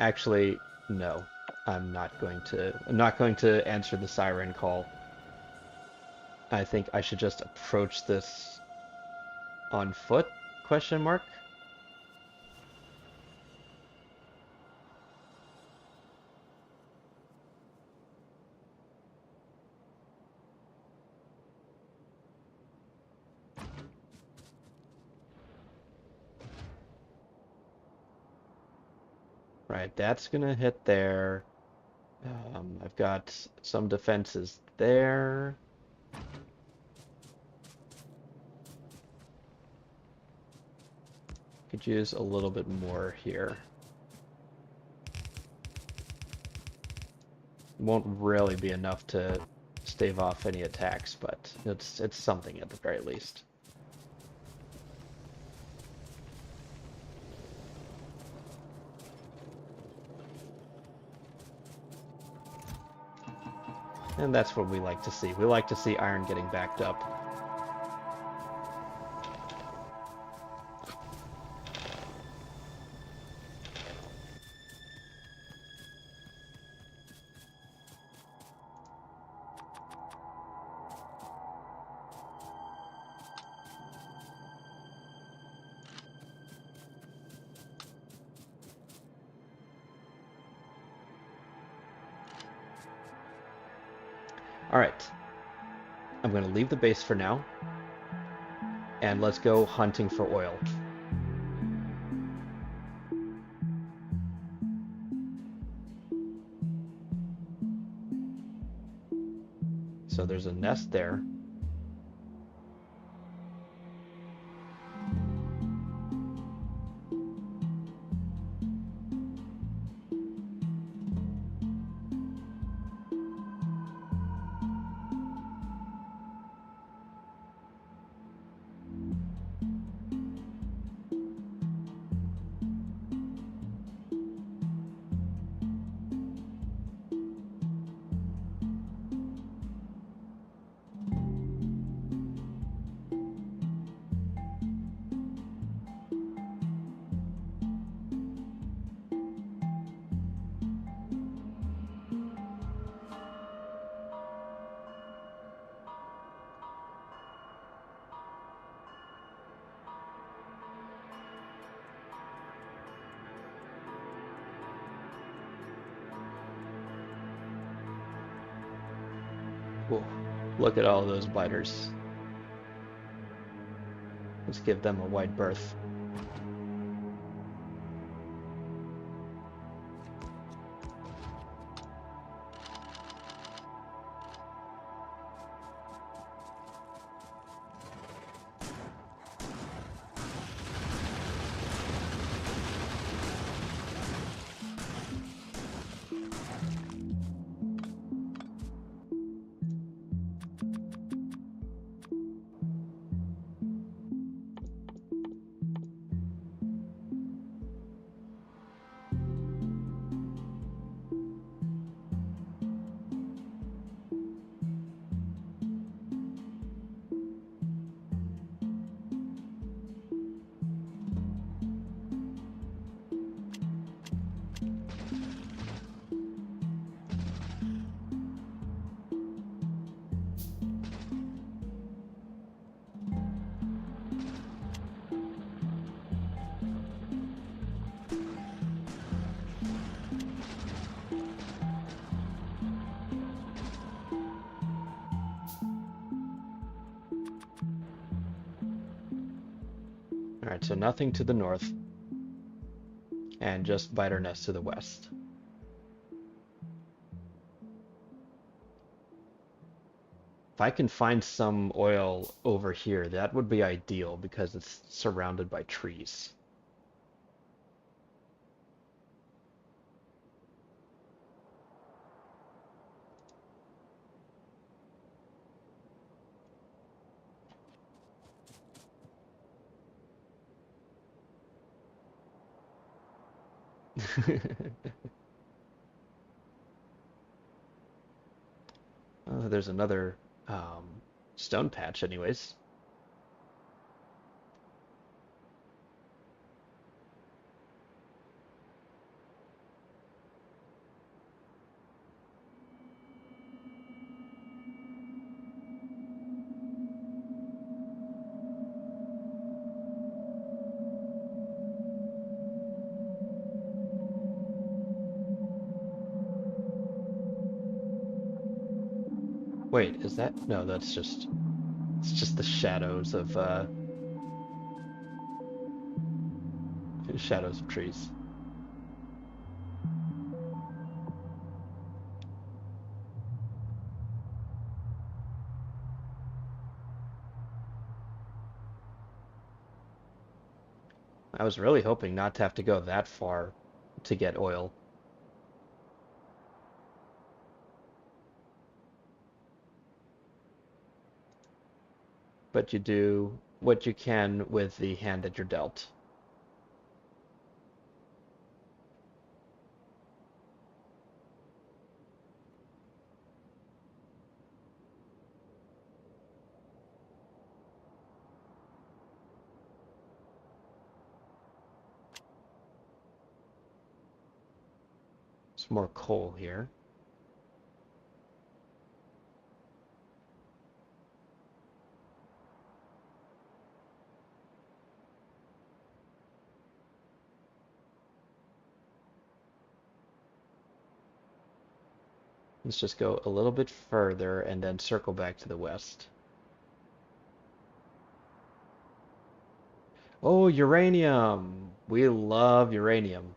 S1: Actually, no. I'm not going to answer the siren call. I think I should just approach this on foot? Question mark? Right, that's gonna hit there. I've got some defenses there. Could use a little bit more here. Won't really be enough to stave off any attacks, but it's something at the very least. And that's what we like to see. We like to see iron getting backed up. All right. I'm going to leave the base for now, and let's go hunting for oil. So there's a nest there. Whoa, look at all those biters. Let's give them a wide berth. All right, so nothing to the north, and just biter nest to the west. If I can find some oil over here, that would be ideal because it's surrounded by trees. Oh, there's another stone patch anyways. Wait, is that? No, that's just it's just the shadows of trees. I was really hoping not to have to go that far to get oil, but you do what you can with the hand that you're dealt. Some more coal here. Let's just go a little bit further and then circle back to the west. Oh, uranium! We love uranium.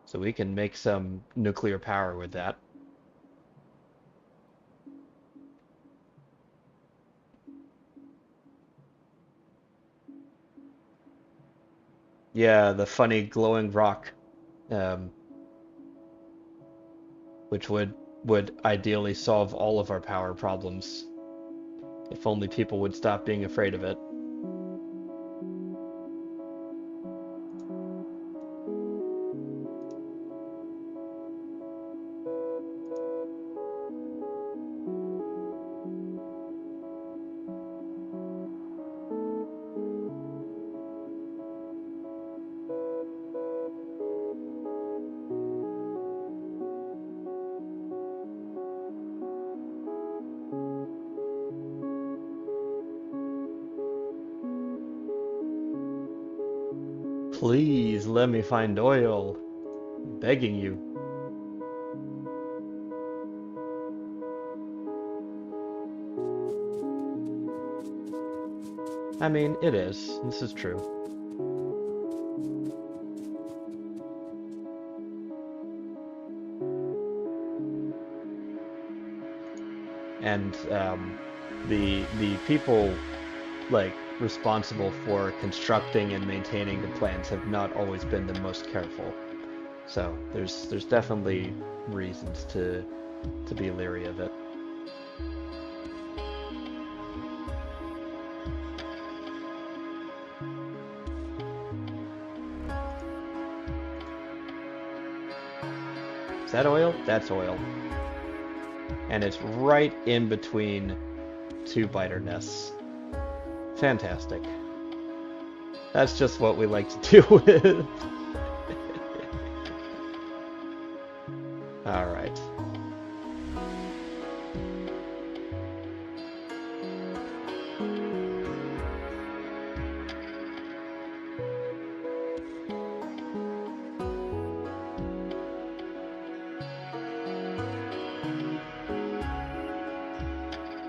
S1: So we can make some nuclear power with that. Yeah, the funny glowing rock, um, which would ideally solve all of our power problems if only people would stop being afraid of it. Please let me find oil. I'm begging you. I mean, it is. This is true. And the people like responsible for constructing and maintaining the plants have not always been the most careful. So there's definitely reasons to be leery of it. Is that oil? That's oil. And it's right in between two biter nests. Fantastic. That's just what we like to do with. All right.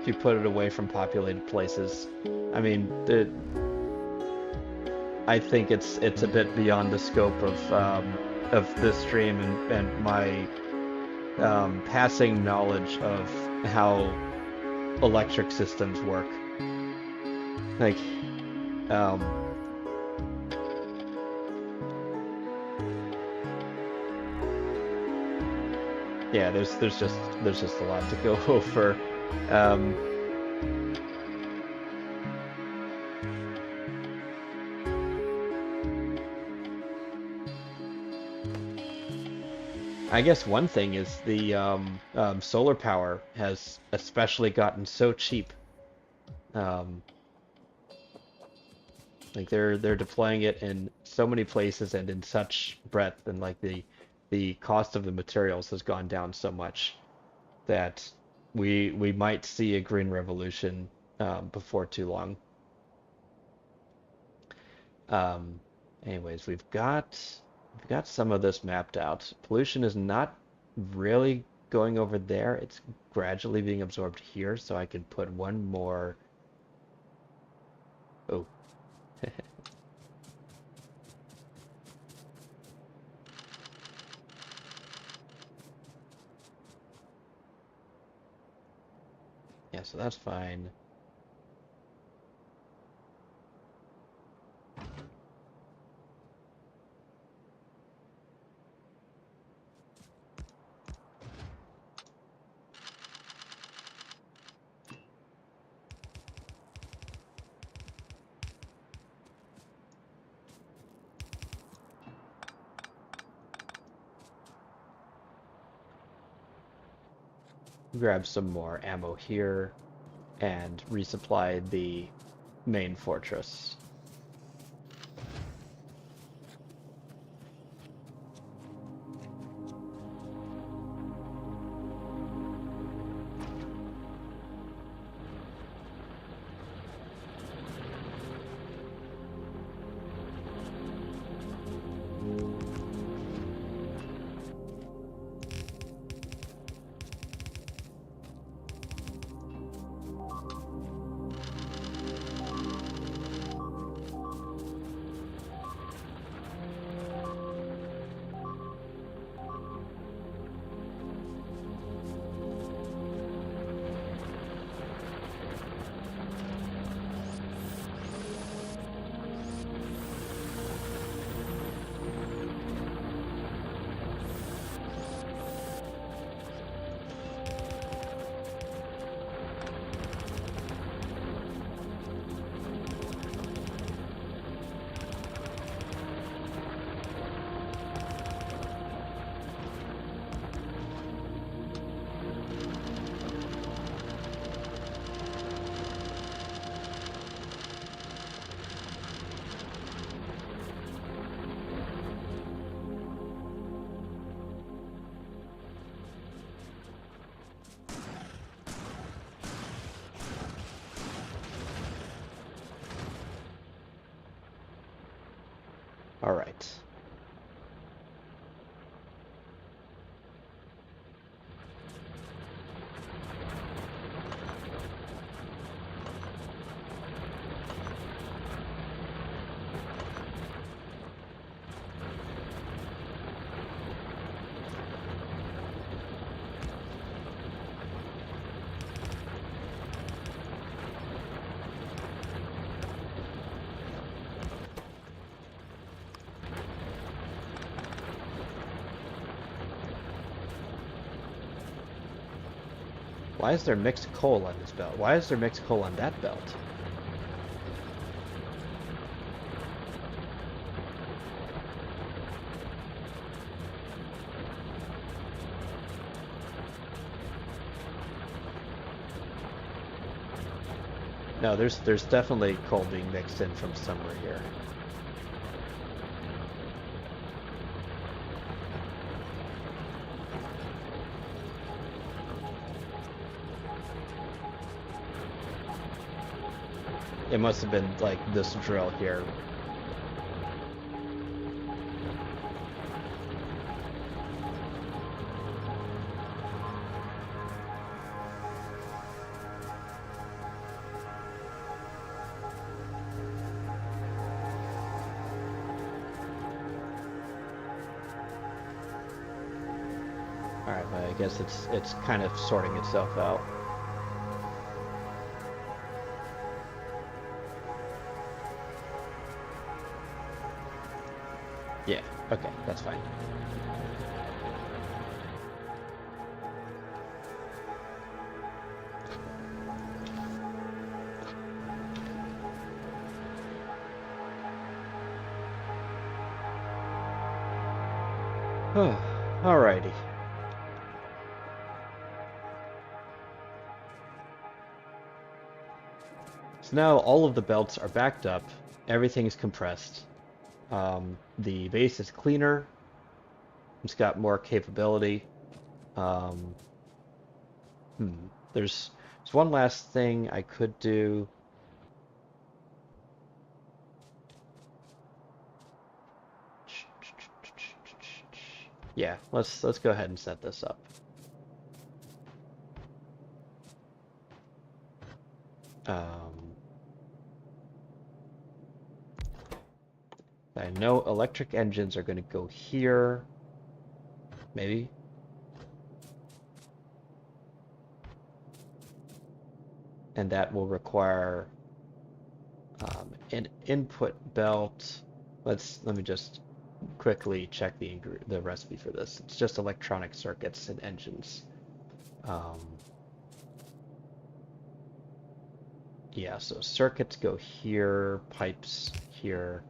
S1: If you put it away from populated places, I mean, I think it's a bit beyond the scope of this stream and my passing knowledge of how electric systems work. Like, um, yeah, there's just a lot to go over. Um, I guess one thing is the solar power has especially gotten so cheap. Um, like they're deploying it in so many places and in such breadth, and like the cost of the materials has gone down so much that we might see a green revolution before too long. Um, anyways, we've got some of this mapped out. Pollution is not really going over there. It's gradually being absorbed here, so I could put one more. Oh, yeah, so that's fine. Grab some more ammo here and resupply the main fortress. All right. Why is there mixed coal on this belt? Why is there mixed coal on that belt? No, there's definitely coal being mixed in from somewhere here. It must have been like this drill here. All right, but I guess it's kind of sorting itself out. Yeah, okay, that's fine. Alrighty. So now all of the belts are backed up, everything's compressed. The base is cleaner, it's got more capability. Um, hmm. There's one last thing I could do. Yeah, let's go ahead and set this up. I know electric engines are going to go here, maybe. And that will require an input belt. Let me just quickly check the recipe for this. It's just electronic circuits and engines. Yeah, so circuits go here, pipes here.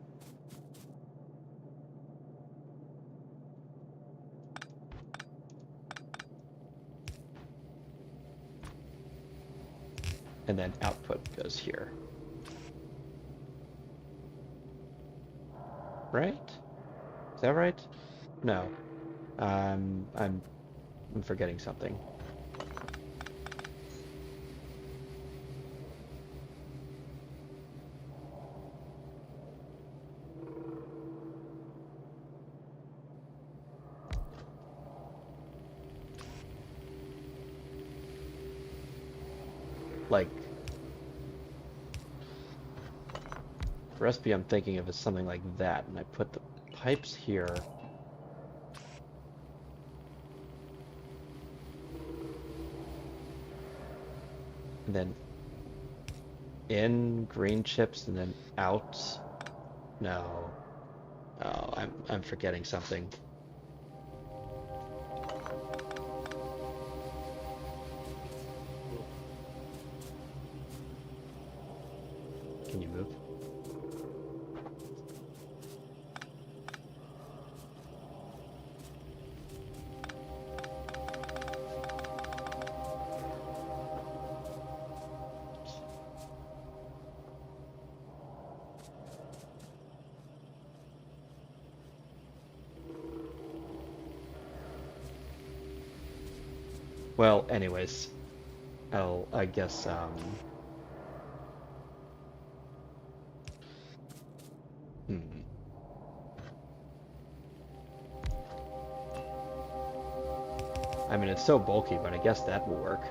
S1: And then output goes here. Right? Is that right? No. I'm forgetting something. Like, the recipe I'm thinking of is something like that, and I put the pipes here. And then in green chips and then out. No. Oh, I'm forgetting something. Can you move? Well, anyways, I guess, hmm. I mean, it's so bulky, but I guess that will work.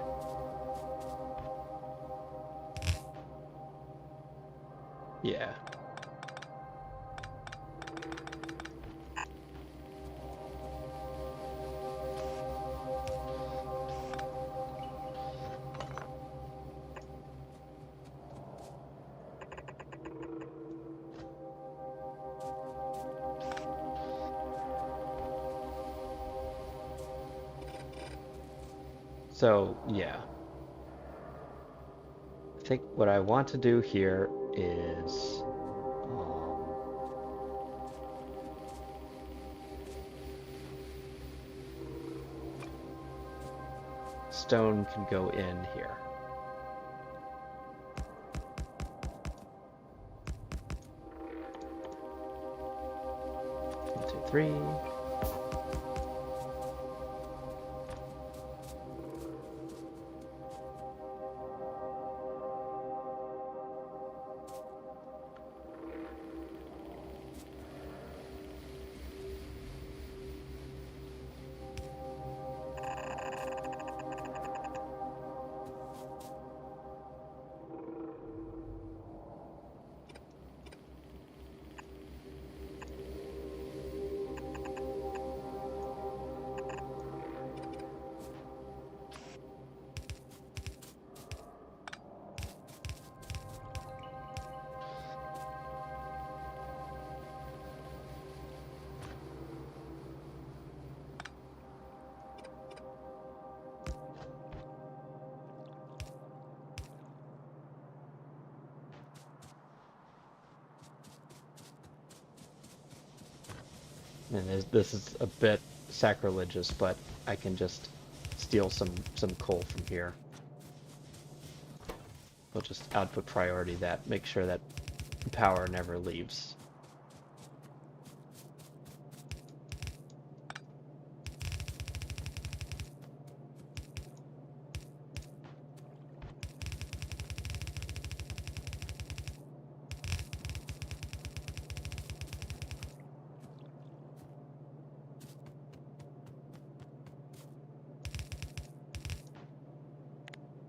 S1: Yeah. So, yeah. I think what I want to do here is stone can go in here. 1, 2, 3. And this is a bit sacrilegious, but I can just steal some coal from here. We'll just output priority that, make sure that power never leaves.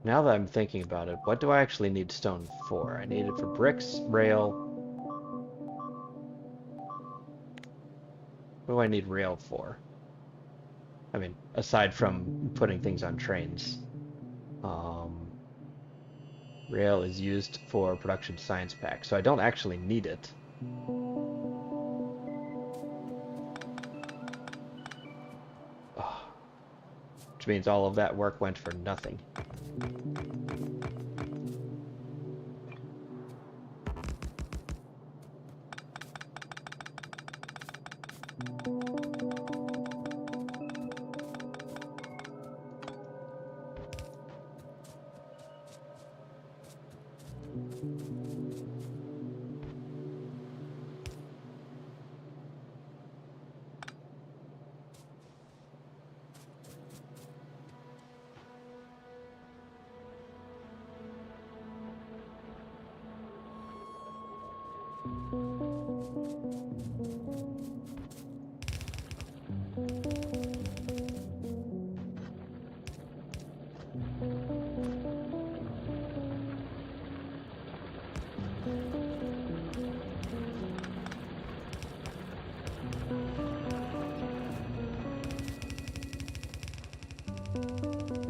S1: Now that I'm thinking about it, what do I actually need stone for? I need it for bricks, rail. What do I need rail for? I mean, aside from putting things on trains. Um, Rail is used for production science pack, so I don't actually need it. Oh, which means all of that work went for nothing.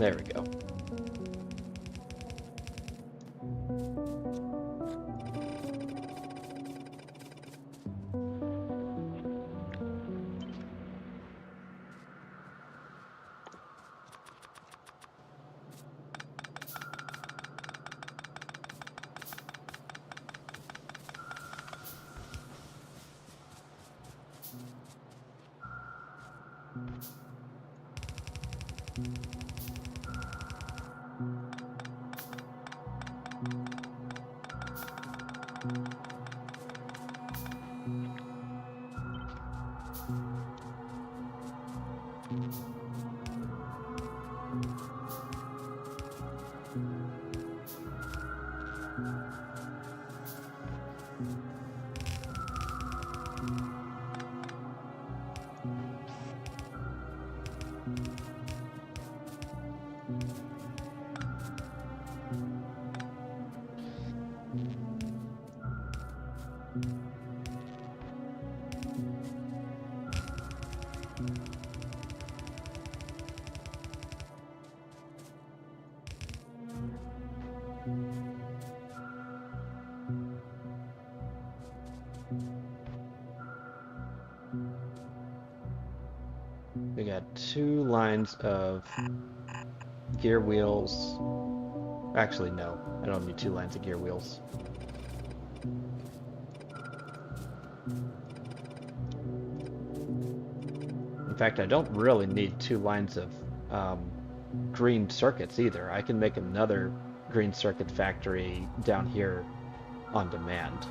S1: There we go. We got 2 lines of gear wheels. Actually, no. I don't need 2 lines of gear wheels. In fact, I don't really need 2 lines of green circuits either. I can make another green circuit factory down here on demand.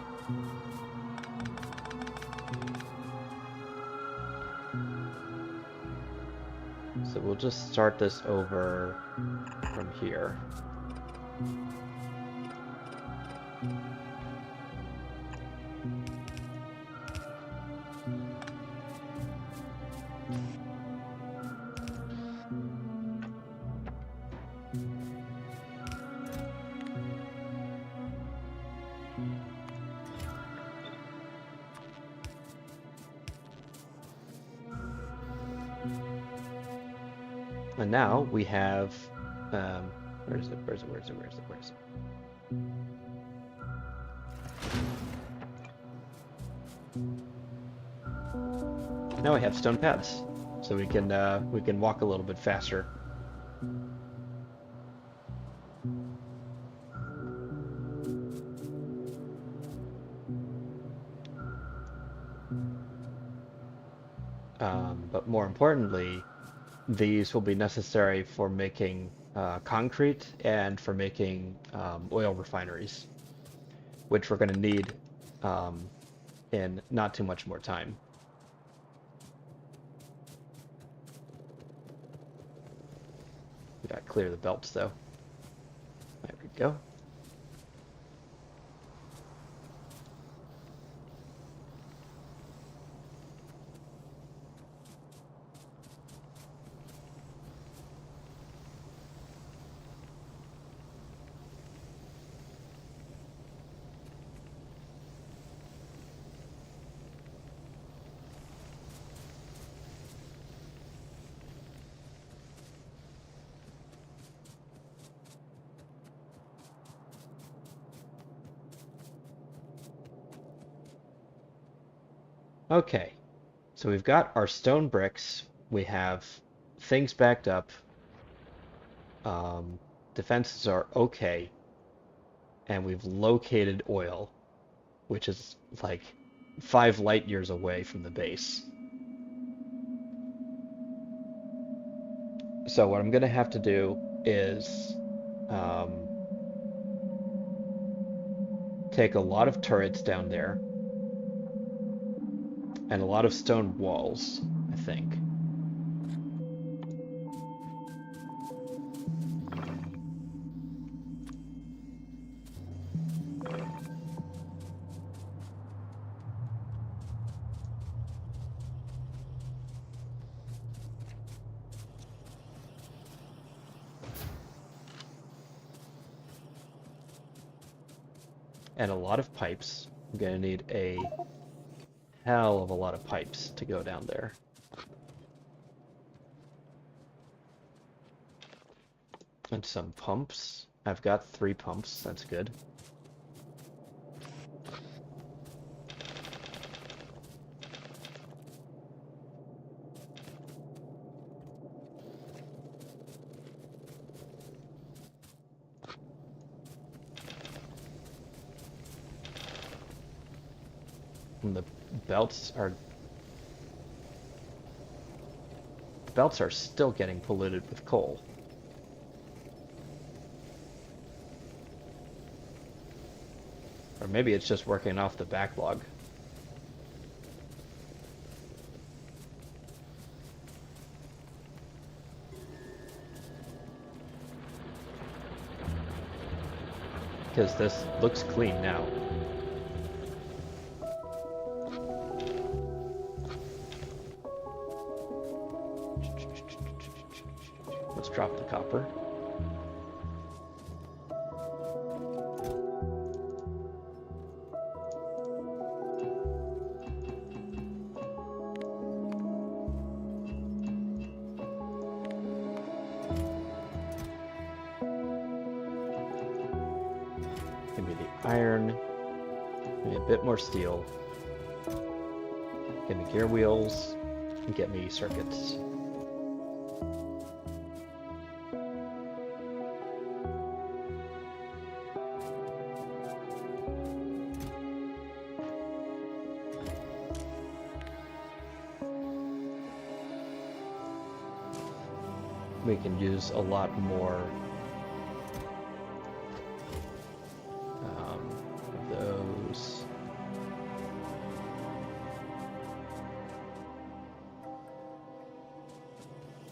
S1: So we'll just start this over from here. And now we have, where is it? Now we have stone paths, so we can walk a little bit faster. But more importantly, these will be necessary for making concrete and for making oil refineries, which we're going to need in not too much more time. We gotta clear the belts though. There we go. Okay, so we've got our stone bricks. We have things backed up. Defenses are okay. And we've located oil, which is like 5 light years away from the base. So what I'm going to have to do is take a lot of turrets down there and a lot of stone walls, I think. And a lot of pipes. I'm going to need a hell of a lot of pipes to go down there. And some pumps. I've got 3 pumps, that's good. And the belts are still getting polluted with coal. Or maybe it's just working off the backlog. Because this looks clean now. Let's drop the copper. Give me the iron. Give me a bit more steel. Give me gear wheels. And get me circuits. we can use a lot more of those.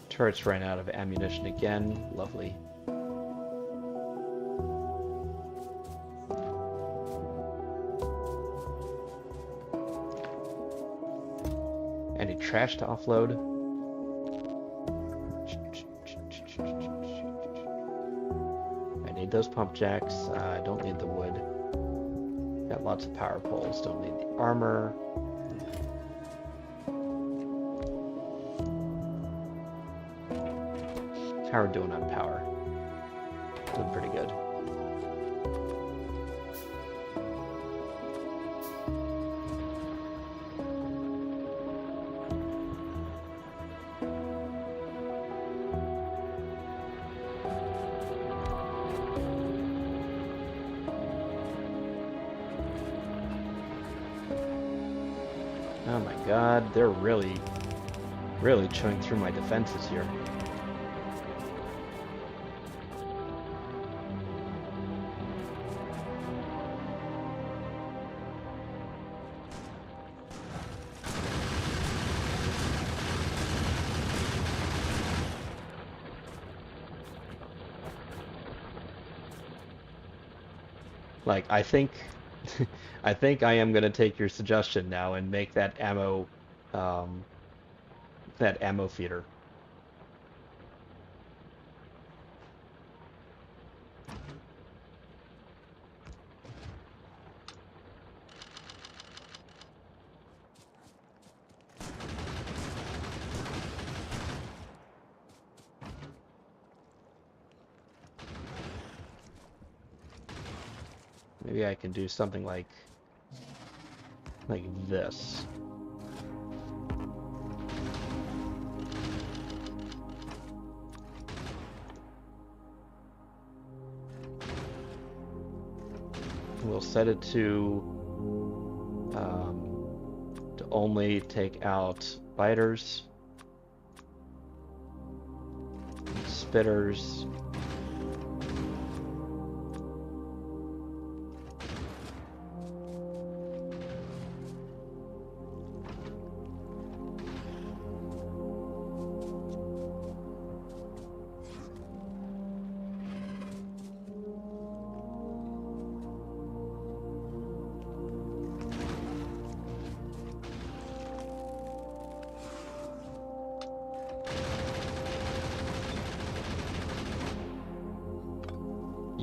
S1: Turrets ran out of ammunition again. Lovely. Any trash to offload? I need those pump jacks. I don't need the wood. Got lots of power poles. Don't need the armor. How are we doing on power? Doing pretty good. Oh my god, they're really chewing through my defenses here. Like, I think I think I am gonna take your suggestion now and make um, that ammo feeder. Maybe I can do something like this. We'll set it to only take out biters, spitters,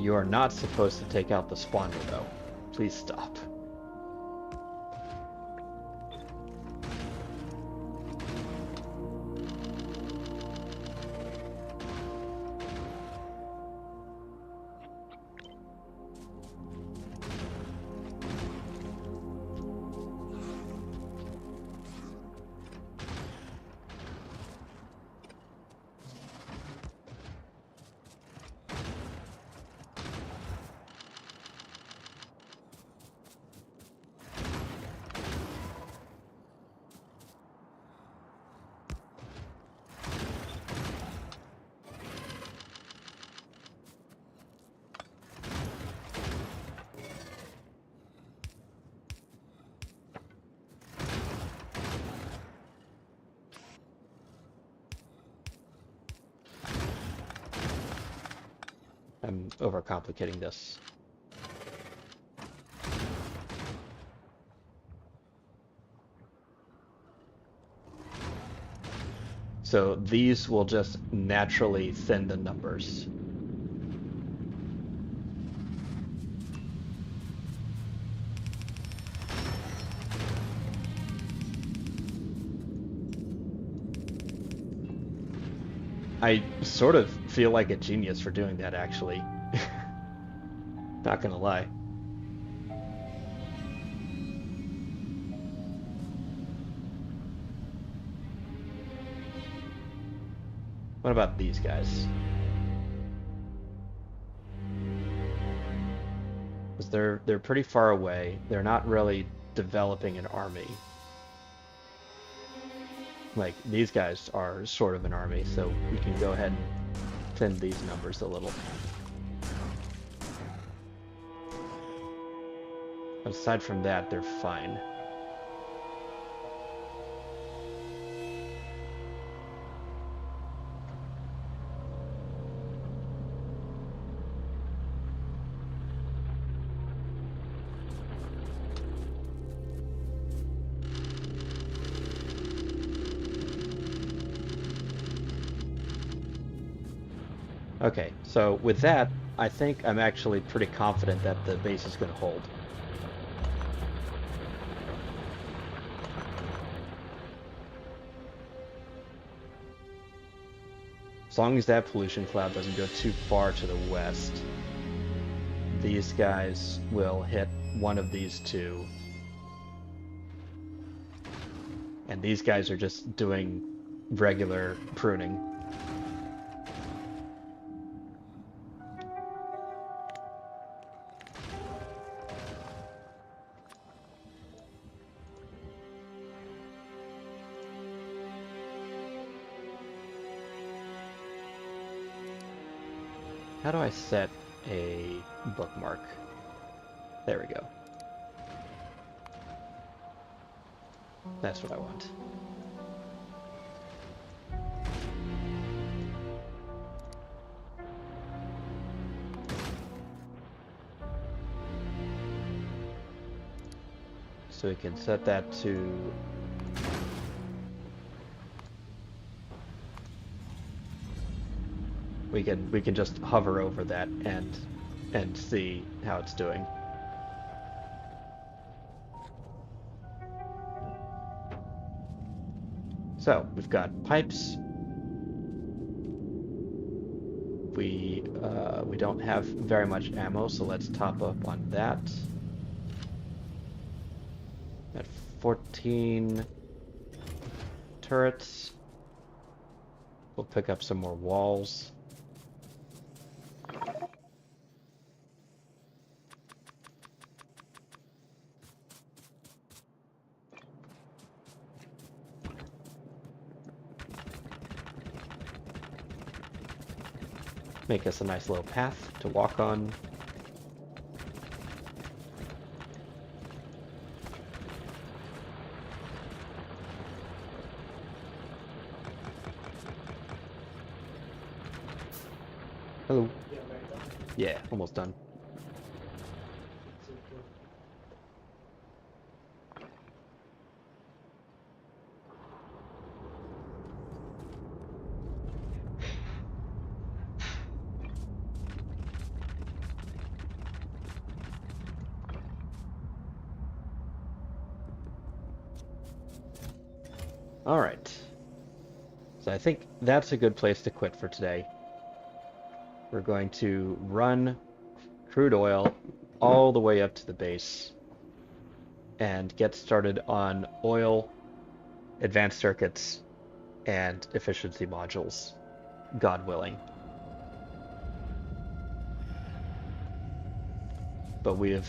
S1: You are not supposed to take out the spawner, though. Please stop. I'm overcomplicating this. So these will just naturally thin the numbers. I sort of feel like a genius for doing that, actually. Not gonna lie. What about these guys? Because they're pretty far away. They're not really developing an army. like these guys are sort of an army, so we can go ahead and thin these numbers a little. Aside from that, they're fine. Okay, so with that, I think I'm actually pretty confident that the base is going to hold. As long as that pollution cloud doesn't go too far to the west, these guys will hit one of these two. And these guys are just doing regular pruning. How do I set a bookmark? There we go. That's what I want. So we can set that to we can just hover over that and see how it's doing. So we've got pipes. We don't have very much ammo, so let's top up on that. At 14 turrets. We'll pick up some more walls. Make us a nice little path to walk on. Hello. Yeah, almost done. All right. So I think that's a good place to quit for today. We're going to run crude oil all the way up to the base and get started on oil, advanced circuits, and efficiency modules, God willing. But we're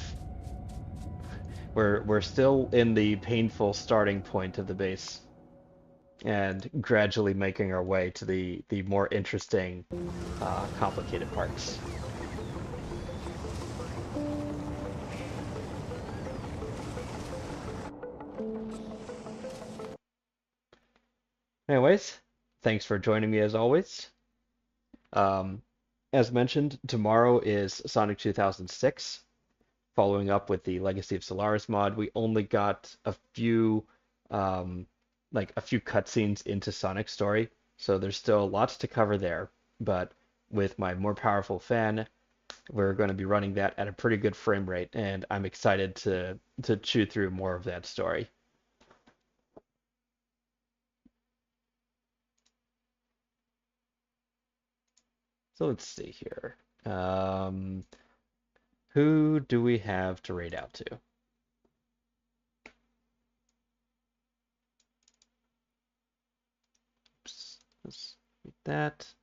S1: still in the painful starting point of the base and gradually making our way to the more interesting, complicated parts. Anyways, thanks for joining me as always. Um, as mentioned, tomorrow is Sonic 2006. Following up with the Legacy of Solaris mod, we only got a few like a few cutscenes into Sonic's story, so there's still lots to cover there. But with my more powerful fan, we're going to be running that at a pretty good frame rate, and I'm excited to chew through more of that story. So let's see here. Who do we have to raid out to? Oops, let's read that.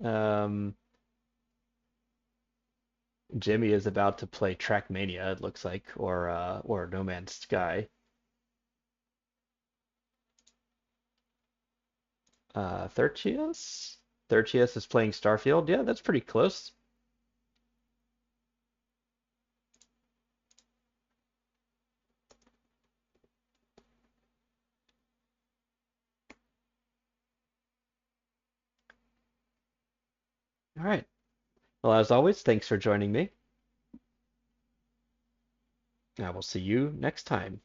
S1: Jimmy is about to play Trackmania, it looks like, or No Man's Sky. Thirtius? Thirtius is playing Starfield. Yeah, that's pretty close. All right. Well, as always, thanks for joining me. I will see you next time.